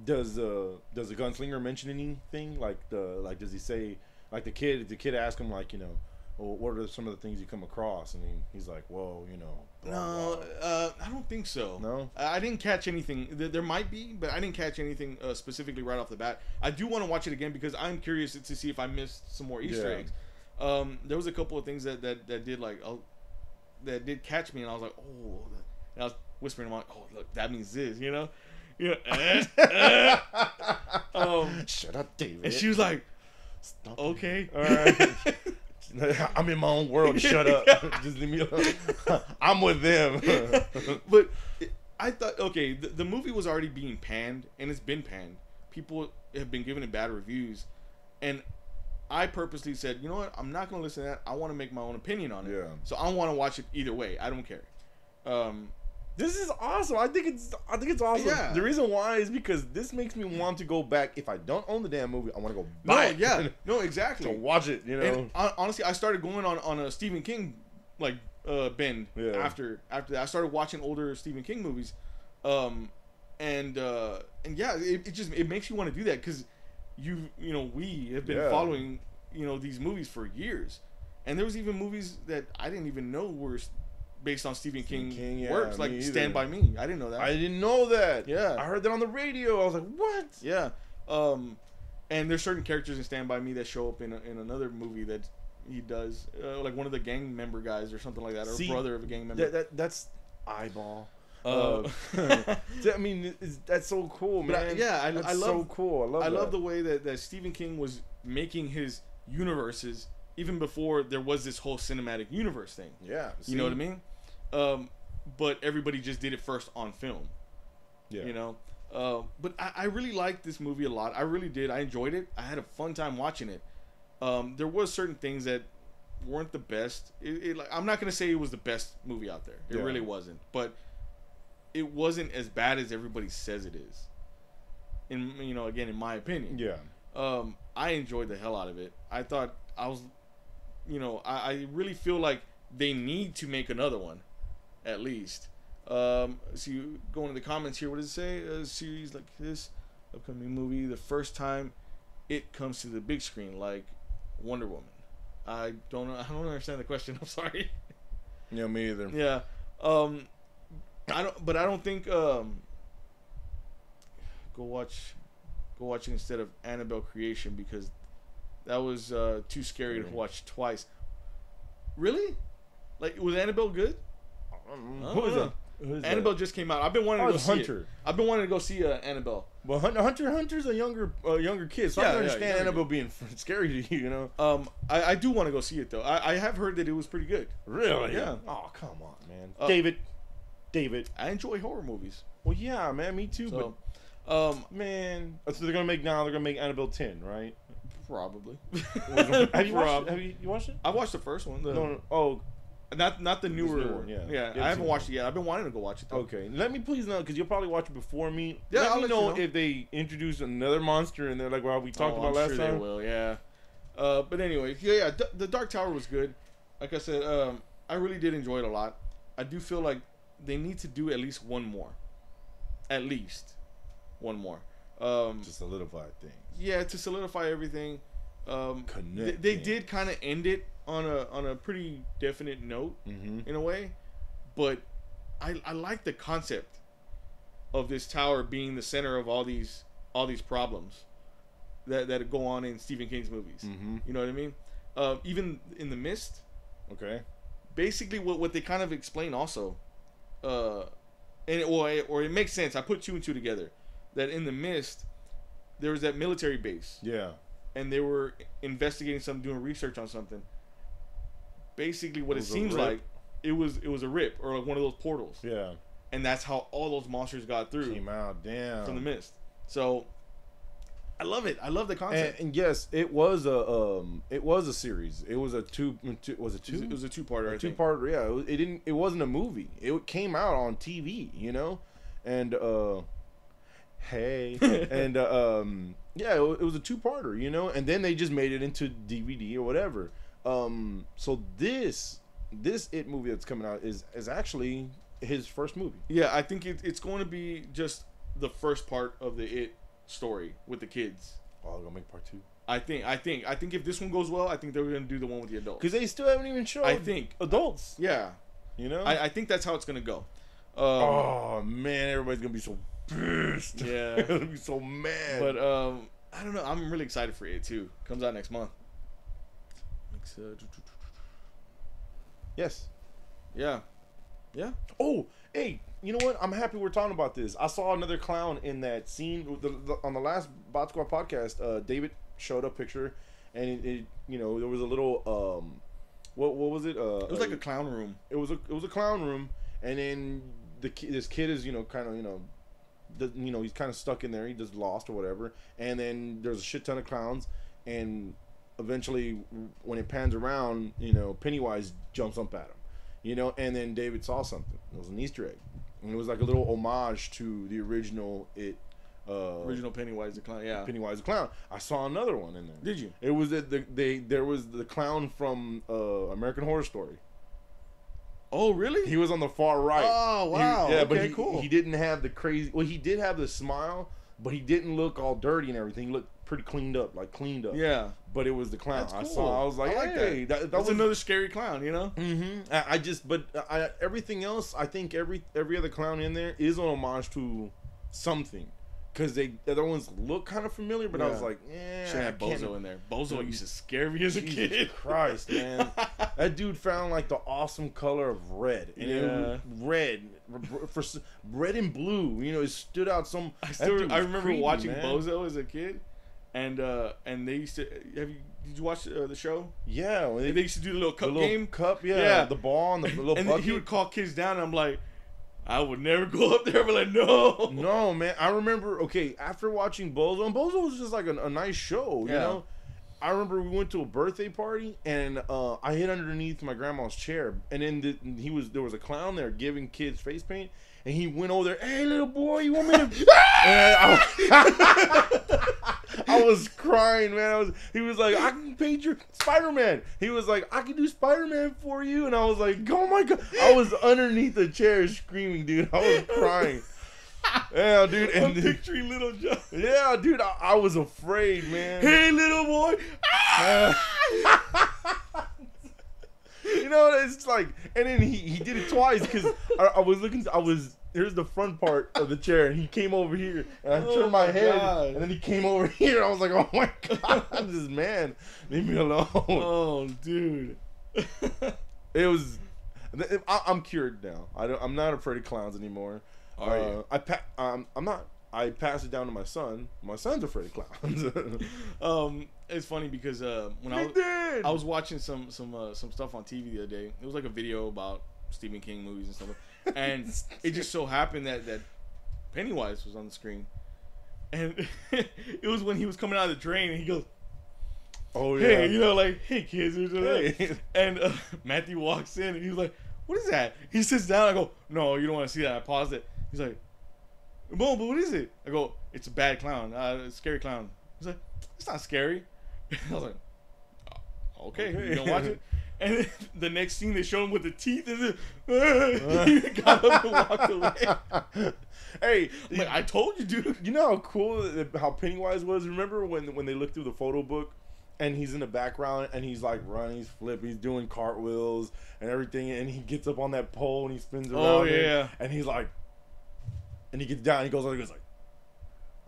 Does the gunslinger mention anything does he say, like the kid asked him well, what are some of the things you come across, and he's like, well, blah, no, blah. I don't think so. No, I didn't catch anything. There might be, but I didn't catch anything specifically right off the bat. I do want to watch it again because I'm curious to see if I missed some more Easter eggs. There was a couple of things that did that did catch me, and I was like, oh, and I was whispering, I'm like, oh, look, that means this, Shut up, David. And she was like, stop okay, all right. I'm in my own world. Shut up. Just leave me alone. I'm with them. But I thought, okay, the movie was already being panned, and it's been panned. People have been giving it bad reviews, and I purposely said, you know what? I'm not going to listen to that. I want to make my own opinion on it. Yeah. So I want to watch it either way. I don't care. This is awesome. I think it's awesome. Yeah. The reason why is because this makes me want to go back. If I don't own the damn movie, I want to go buy it. Yeah. No, exactly. To watch it, And honestly, I started going on a Stephen King bend after that. I started watching older Stephen King movies. And yeah, it makes you want to do that because we have been following these movies for years, and there was even movies that I didn't even know were based on Stephen King works, like Stand By Me. I didn't know that. I didn't know that. Yeah, I heard that on the radio. I was like, what? Yeah. And there's certain characters in Stand By Me that show up in another movie that he does, like one of the gang member guys or something like that, or brother of a gang member. That's Eyeball. I mean, that's so cool, man. But I love so cool. I love the way that Stephen King was making his universes even before there was this whole cinematic universe thing. Yeah, you know what I mean. But everybody just did it first on film. Yeah, but I really liked this movie a lot. I really did. I enjoyed it. I had a fun time watching it. There was certain things that weren't the best. I'm not gonna say it was the best movie out there. It really wasn't. But it wasn't as bad as everybody says it is. Again, in my opinion. Yeah. I enjoyed the hell out of it. I thought I was, I really feel like they need to make another one, at least. So you go into the comments here. What does it say? A series like this, upcoming movie, the first time it comes to the big screen, like Wonder Woman. I don't understand the question. I'm sorry. Yeah, me either. Yeah. I don't think go watch it instead of Annabelle Creation because that was too scary to watch twice. Really? Like, was Annabelle good? Who is that? Annabelle just came out. I've been wanting to go see Hunter. it. I've been wanting to go see Annabelle. Well, Hunter's a younger kid, so I can understand Annabelle being scary to you, you know. I do want to go see it though. I have heard that it was pretty good. Really? Yeah. Oh, come on, man. David. I enjoy horror movies. Well, yeah, man, me too. So, but they're gonna make Annabelle 10, right? Probably. Have you watched it? I watched the first one. No. Oh. Not the newer one, yeah. I haven't watched it yet. I've been wanting to go watch it though. Okay, let me please know, because you'll probably watch it before me. Yeah, let I'll me let know you know if they introduce another monster and they're like, well, we talked about I'm last sure time. They will, yeah. But anyway, yeah. The Dark Tower was good. Like I said, I really did enjoy it a lot. I do feel like they need to do at least one more. At least one more. To solidify things. Yeah, to solidify everything. Connect. They did kind of end it on a pretty definite note in a way, but I like the concept of this tower being the center of all these problems that go on in Stephen King's movies. You know what I mean? Even in The Mist. Okay. Basically, what they kind of explain also, or it makes sense. I put two and two together. That in The Mist, there was that military base. Yeah. And they were investigating something, doing research on something. Basically, what it seems like, it was a rip or like one of those portals. Yeah. And that's how all those monsters got through. Came out, damn. From The Mist. So, I love it. I love the concept. And yes, it was a series. It was a was it two? It was a two-parter. A two-parter. Yeah. It wasn't a movie. It came out on TV. You know, and yeah, it was a two-parter, you know, and then they just made it into DVD or whatever. So this It movie that's coming out is actually his first movie. Yeah, I think it's going to be just the first part of the It story with the kids. Oh, they're gonna make part 2. I think if this one goes well, I think they're gonna do the one with the adults. Because they still haven't even shown adults. Yeah, you know. I think that's how it's gonna go. Oh man, everybody's gonna be so pissed. Yeah, they're gonna be so mad. But I don't know. I'm really excited for it too. Comes out next month. Yes. Yeah. Yeah. Oh, hey, you know what? I'm happy we're talking about this. I saw another clown in that scene on the last Botsquad podcast. David showed a picture, and it you know, there was a little what was it? It was like a clown room. It was a clown room, and then this kid is, you know, kind of, you know, he's kind of stuck in there. He just lost or whatever, and then there's a shit ton of clowns, and eventually when it pans around, you know, Pennywise jumps up at him, you know, and then David saw something. It was an Easter egg, and it was like a little homage to the original original Pennywise the Clown. Yeah, Pennywise the Clown. I saw another one in there. Did you? It was there was the clown from American Horror Story. Oh, really? He was on the far right. Oh, wow. But cool. He didn't have the crazy... Well, he did have the smile, but he didn't look all dirty and everything. He looked pretty cleaned up. Yeah. But it was the clown. That's cool. I was like, hey, that was another scary clown, you know? Mm-hmm. Everything else, I think every other clown in there is an homage to something. Because the other ones look kind of familiar, but I was like, should have Bozo in there. Bozo used to scare me as a kid. Christ, man. That dude found like the awesome color of red. And it was red and blue. You know, it stood out some. I remember watching Bozo as a kid, and they used to. Did you watch the show? Yeah, they used to do the little cup game. Yeah, the ball and the little and bucket. He would call kids down, and I'm like, I would never go up there, but like, no. No, man. I remember, after watching Bozo, and Bozo was just like a nice show, you know? I remember we went to a birthday party, and I hid underneath my grandma's chair, and then there was a clown there giving kids face paint, and he went over there, hey, little boy, you want me to... And I was crying, man. He was like, I can paint your Spider-Man. He was like, I can do Spider-Man for you. And I was like, oh my God. I was underneath the chair screaming, dude. I was crying. Yeah, dude. And I'm picturing Little John. Yeah, dude. I was afraid, man. Hey, little boy. You know, it's like, and then he did it twice because here's the front part of the chair, and he came over here, and I turned my head, and then he came over here, and I was like, oh my God, this man, leave me alone. Oh, dude. It was. I'm cured now. I'm not afraid of clowns anymore. Are you? I'm not. I pass it down to my son. My son's afraid of clowns. It's funny because when I was watching some stuff on TV the other day. It was like a video about Stephen King movies and stuff, and it just so happened that Pennywise was on the screen, and it was when he was coming out of the drain, and he goes, "Oh yeah, hey, you know, like, hey kids," hey. And Matthew walks in, and he's like, "What is that?" He sits down. I go, "No, you don't want to see that." I paused it. He's like, "Well, but what is it?" I go, "It's a bad clown, a scary clown." He's like, "It's not scary." I was like, oh, okay, you don't watch it? And the next scene they show him with the teeth, and he got up and walked away. Hey, I'm like, I told you, dude. You know how cool how Pennywise was? Remember when they looked through the photo book and he's in the background and he's like running, he's flipping, he's doing cartwheels and everything, and he gets up on that pole and he spins around. Oh yeah. And he's like, and he gets down, and he goes like,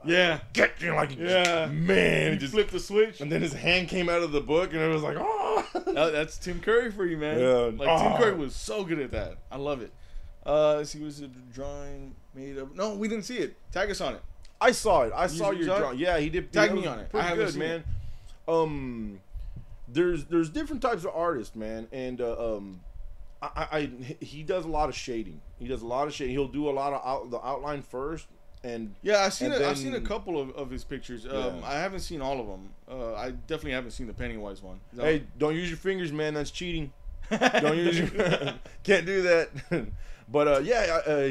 yeah, get you, like, yeah, man, he just flipped the switch, and then his hand came out of the book, and it was like, oh, that's Tim Curry for you, man. Yeah. Like Tim Curry was so good at that. I love it. Let's see, was it a drawing made of? No, we didn't see it. Tag us on it. I saw it. I saw your saw it? drawing. Yeah, he did. Tag me on it. Pretty I haven't good, seen man. There's different types of artists, man, and he does a lot of shading. He does a lot of shading. He'll do a lot of the outline first. And yeah, I've seen a couple of his pictures. Yeah. I haven't seen all of them. I definitely haven't seen the Pennywise one. Hey, don't use your fingers, man. That's cheating. Don't use your can't do that. But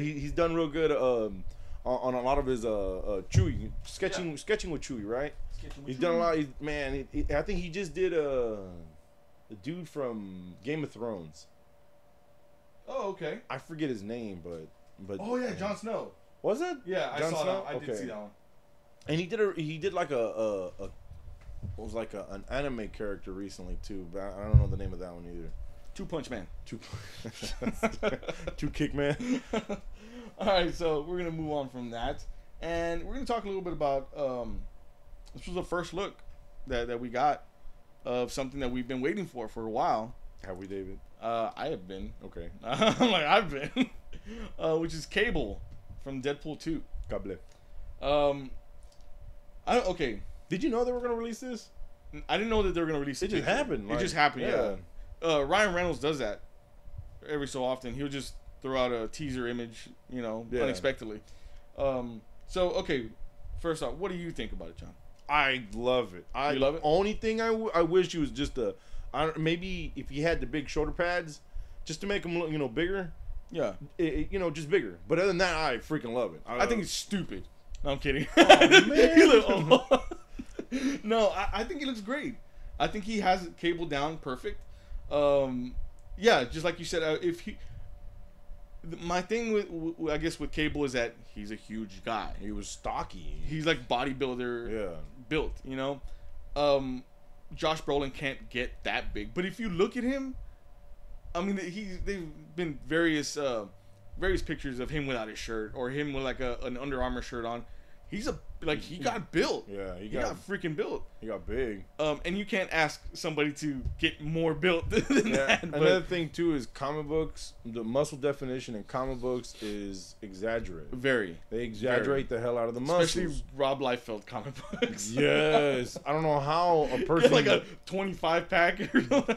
he's done real good on a lot of his Chewy sketching with Chewy, right? He's done a lot. I think he just did the dude from Game of Thrones. Oh, okay. I forget his name, but oh yeah, Jon Snow. Was it? Yeah, Jon I saw Snow? that. I did see that one. And he did like an anime character recently too, but I don't know the name of that one either. Two Punch Man. Two Kick Man. All right, so we're gonna move on from that, and we're gonna talk a little bit about this was the first look that we got of something that we've been waiting for a while. Have we, David? I have been. Okay. I'm like, I've been. Which is Cable from Deadpool 2. Cable. Okay. Did you know they were gonna release this? I didn't know that they were gonna release it. Just happened. It just happened. Yeah. Ryan Reynolds does that every so often. He'll just throw out a teaser image, unexpectedly. So okay. First off, what do you think about it, John? I love it. You love it? Only thing I wish he was just maybe if he had the big shoulder pads, just to make him look, bigger. Yeah. Just bigger. But other than that, I freaking love it. I think it's stupid. No, I'm kidding. Oh, man. No, I think he looks great. I think he has Cable down perfect. Yeah, just like you said, my thing with I guess with Cable is that he's a huge guy. He was stocky. He's like bodybuilder built, Josh Brolin can't get that big, but if you look at him, I mean, they've been various pictures of him without his shirt or him with like an Under Armour shirt on. He got built. Yeah, he got freaking built. He got big. And you can't ask somebody to get more built than that. Another thing too is comic books. The muscle definition in comic books is exaggerated. Very. They exaggerate the hell out of the muscles. Especially Rob Liefeld comic books. Yes. I don't know how a person like a 25 pack.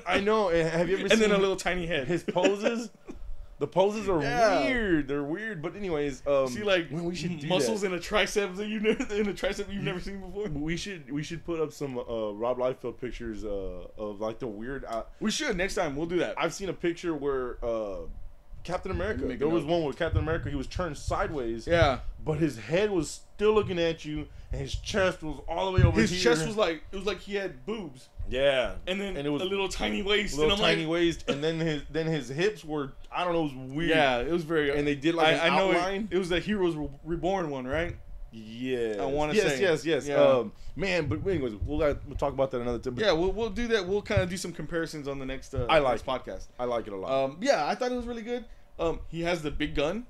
I know. Have you ever seen? And then a little tiny head. His poses. The poses are weird. They're weird, but anyways, see, like we should do muscles that. in a tricep that you've never seen before. We should put up some Rob Liefeld pictures of like the weird. We should next time. We'll do that. I've seen a picture where Captain America. There was one with Captain America. He was turned sideways. Yeah, but his head was still looking at you, and his chest was all the way over here. His chest was like he had boobs. Yeah, and it was a little tiny waist, waist, and then his hips were, I don't know, it was weird. Yeah, it was very. And they did like an outline. It was the Heroes Reborn one, right? Yeah, I want to say yes. Yeah. Man, but anyways, we'll talk about that another time. Yeah, we'll do that. We'll kind of do some comparisons on the next next podcast. I like it a lot. Yeah, I thought it was really good. He has the big gun,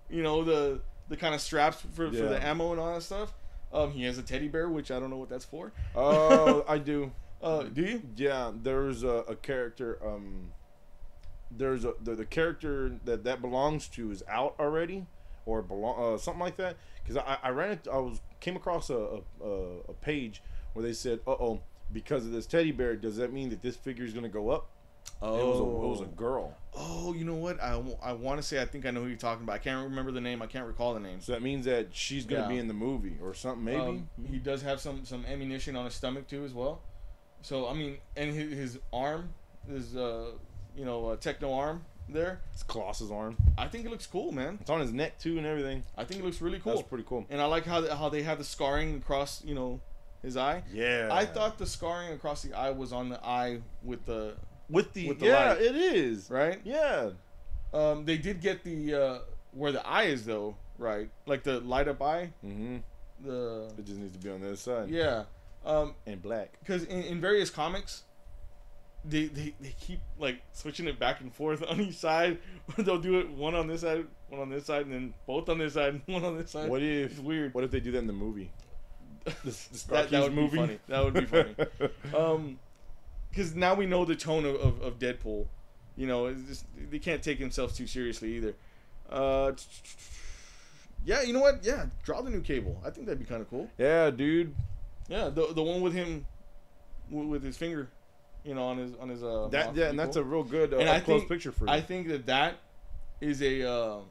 the kind of straps for the ammo and all that stuff. He has a teddy bear, which I don't know what that's for. Oh, I do. Do you? Yeah, there's a character. there's the character that belongs to is out already, or something like that. Because came across a page where they said, because of this teddy bear, does that mean that this figure is gonna go up? Oh, it was a girl. Oh, you know what? I want to say I think I know who you're talking about. I can't remember the name. I can't recall the name. So that means that she's gonna be in the movie or something. Maybe he does have some ammunition on his stomach too as well. So I mean, and his arm is techno arm there. It's Colossus arm. I think it looks cool, man. It's on his neck too and everything. I think it looks really cool. That's pretty cool. And I like how they have the scarring across his eye. Yeah. I thought the scarring across the eye was on the eye with the light. It is. Right? Yeah. They did get the where the eye is though, right? Like the light up eye. Mm-hmm. It just needs to be on the other side. Yeah. And black. Because in various comics, they keep like switching it back and forth on each side. They'll do it one on this side, one on this side, and then both on this side, one on this side. It's weird. What if they do that in the movie? That would be funny. That would be funny. Because now we know the tone of Deadpool. It's just, they can't take themselves too seriously either. Yeah, you know what? Yeah, draw the new Cable. I think that'd be kind of cool. Yeah, dude. Yeah, the one with him, with his finger, on his and that's a real good close picture for you. I think that is a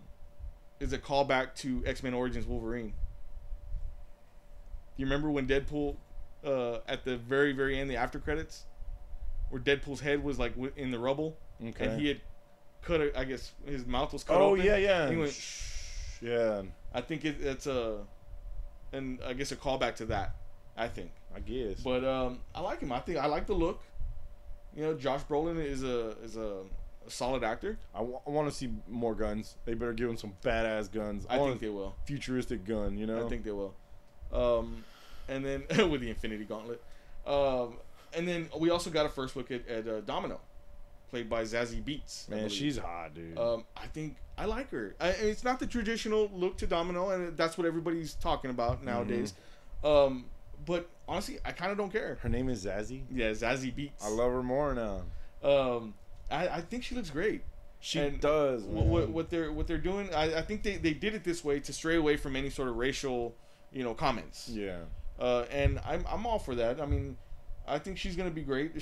callback to X-Men Origins Wolverine. You remember when Deadpool, at the very, very end, the after credits, where Deadpool's head was like in the rubble, and he had cut it. I guess his mouth was cut open. Oh yeah. And he went, yeah. I think it's and I guess a callback to that. I think. I guess. But I like him. I like the look. Josh Brolin is a solid actor. I want to see more guns. They better give him some badass guns. I think they will. Futuristic gun, I think they will. And then with the Infinity Gauntlet. And then we also got a first look at Domino, played by Zazie Beetz. Man, she's hot, dude. I like her. It's not the traditional look to Domino, and that's what everybody's talking about nowadays. Mm-hmm. But honestly, I kind of don't care. Her name is Zazie? Yeah, Zazie Beetz. I love her more now. I think she looks great. She does. What they're doing, I think they did it this way to stray away from any sort of racial, comments. Yeah. And I'm all for that. I mean, I think she's gonna be great.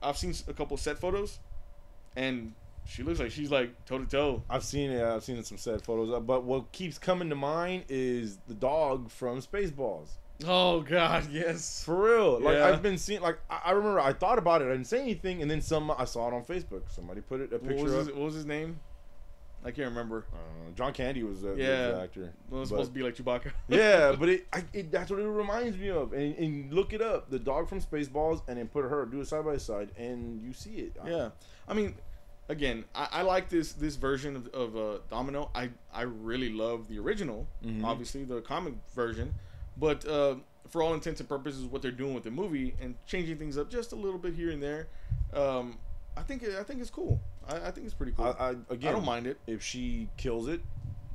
I've seen a couple set photos, and she looks like she's like toe to toe. I've seen it. I've seen some set photos. But what keeps coming to mind is the dog from Spaceballs. Oh God, yes. For real. Like, yeah. I've been seeing, like, I remember I thought about it. I didn't say anything, and then I saw it on Facebook. Somebody put a picture what was his name? I can't remember. I don't know. John Candy was the actor. It was supposed to be like Chewbacca. Yeah, but that's what it reminds me of. And look it up, the dog from Spaceballs, and then do it side by side, and you see it. Yeah, I mean, again, I like this version of Domino. I really love the original, obviously the comic version, but for all intents and purposes, what they're doing with the movie and changing things up just a little bit here and there, I think it's cool. I think it's pretty cool. Again, I don't mind it. If she kills it,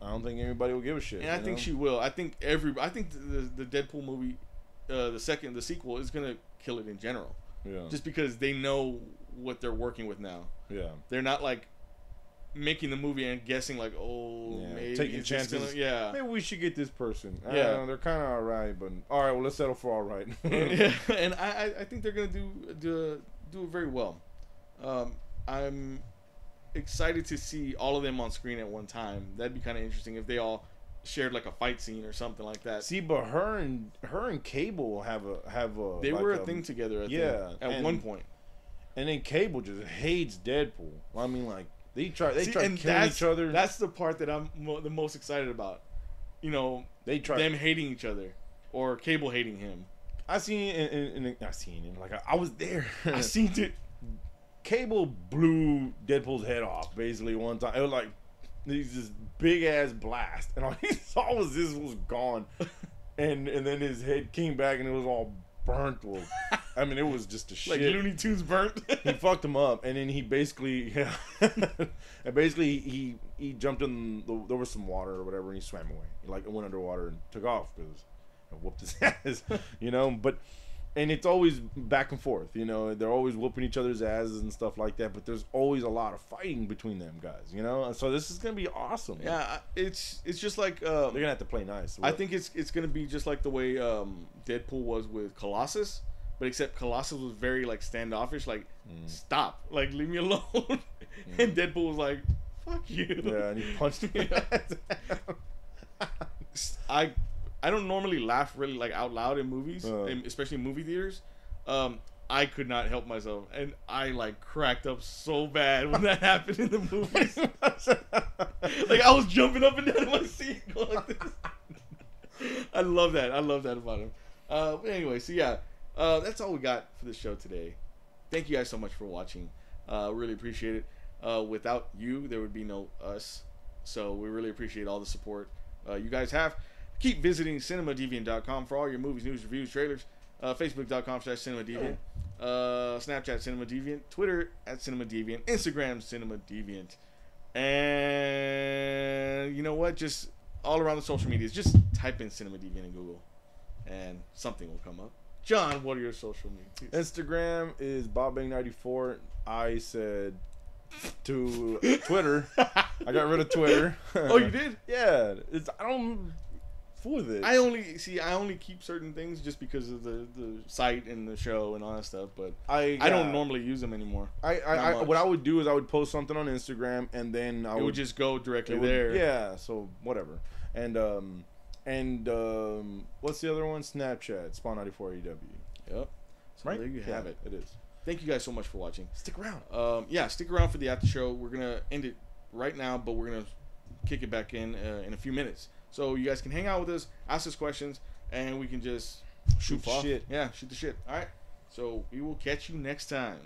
I don't think anybody will give a shit. And I think she will. I think the Deadpool movie, the sequel is gonna kill it in general. Yeah. Just because they know what they're working with now. Yeah. They're not like making the movie and guessing like, maybe taking chances. Maybe we should get this person. I don't know, they're kind of alright, but alright. Well, let's settle for alright. Yeah, and I think they're gonna do it very well. I'm excited to see all of them on screen at one time. That'd be kind of interesting if they all shared like a fight scene or something like that. See, but her and Cable have a they were a thing together. I think, at one point. And then Cable just hates Deadpool. I mean, like they try killing each other. That's the part that I'm the most excited about. They try them hating each other or Cable hating him. I seen it. Like I was there. I seen it. Cable blew Deadpool's head off basically one time. It was like this big ass blast, and all he saw was this was gone, and then his head came back and it was all burnt. Well, I mean, it was just a shit. Like Looney Tunes burnt. He fucked him up, and then he basically, he jumped in. There was some water or whatever, and he swam away. He went underwater and took off because I whooped his ass, But And it's always back and forth, you know. They're always whooping each other's asses and stuff like that. But there's always a lot of fighting between them guys, you know. So this is gonna be awesome. Yeah, it's just like they're gonna have to play nice. I think it's gonna be just like the way Deadpool was with Colossus, but except Colossus was very like standoffish, like stop, like leave me alone, and Deadpool was like fuck you. Yeah, and he punched him. I don't normally laugh really like out loud in movies, especially in movie theaters. I could not help myself, and I like cracked up so bad when that happened in the movies. Like I was jumping up and down in my seat, going like this. I love that. I love that about him. But anyway, so yeah, that's all we got for the show today. Thank you guys so much for watching. Really appreciate it. Without you, there would be no us. So we really appreciate all the support you guys have. Keep visiting cinemadeviant.com for all your movies, news, reviews, trailers. Facebook.com/cinemadeviant. Snapchat cinemadeviant. Twitter @cinemadeviant. Instagram cinemadeviant. And you know what? Just all around the social medias, just type in cinemadeviant in Google, and something will come up. John, what are your social medias? Instagram is BobBang94. I said to Twitter. I got rid of Twitter. Oh, you did? Yeah. I don't fool with it. I only keep certain things just because of the site and the show and all that stuff. But I don't normally use them anymore. What I would do is I would post something on Instagram and then I would just go directly there. Yeah. So whatever. And what's the other one? Snapchat Spawn94AW. Yep. So right. There you have it. It is. Thank you guys so much for watching. Stick around. Yeah, stick around for the after show. We're gonna end it right now, but we're gonna kick it back in a few minutes. So you guys can hang out with us, ask us questions, and we can just shoot the shit. Yeah, shoot the shit. All right. So we will catch you next time.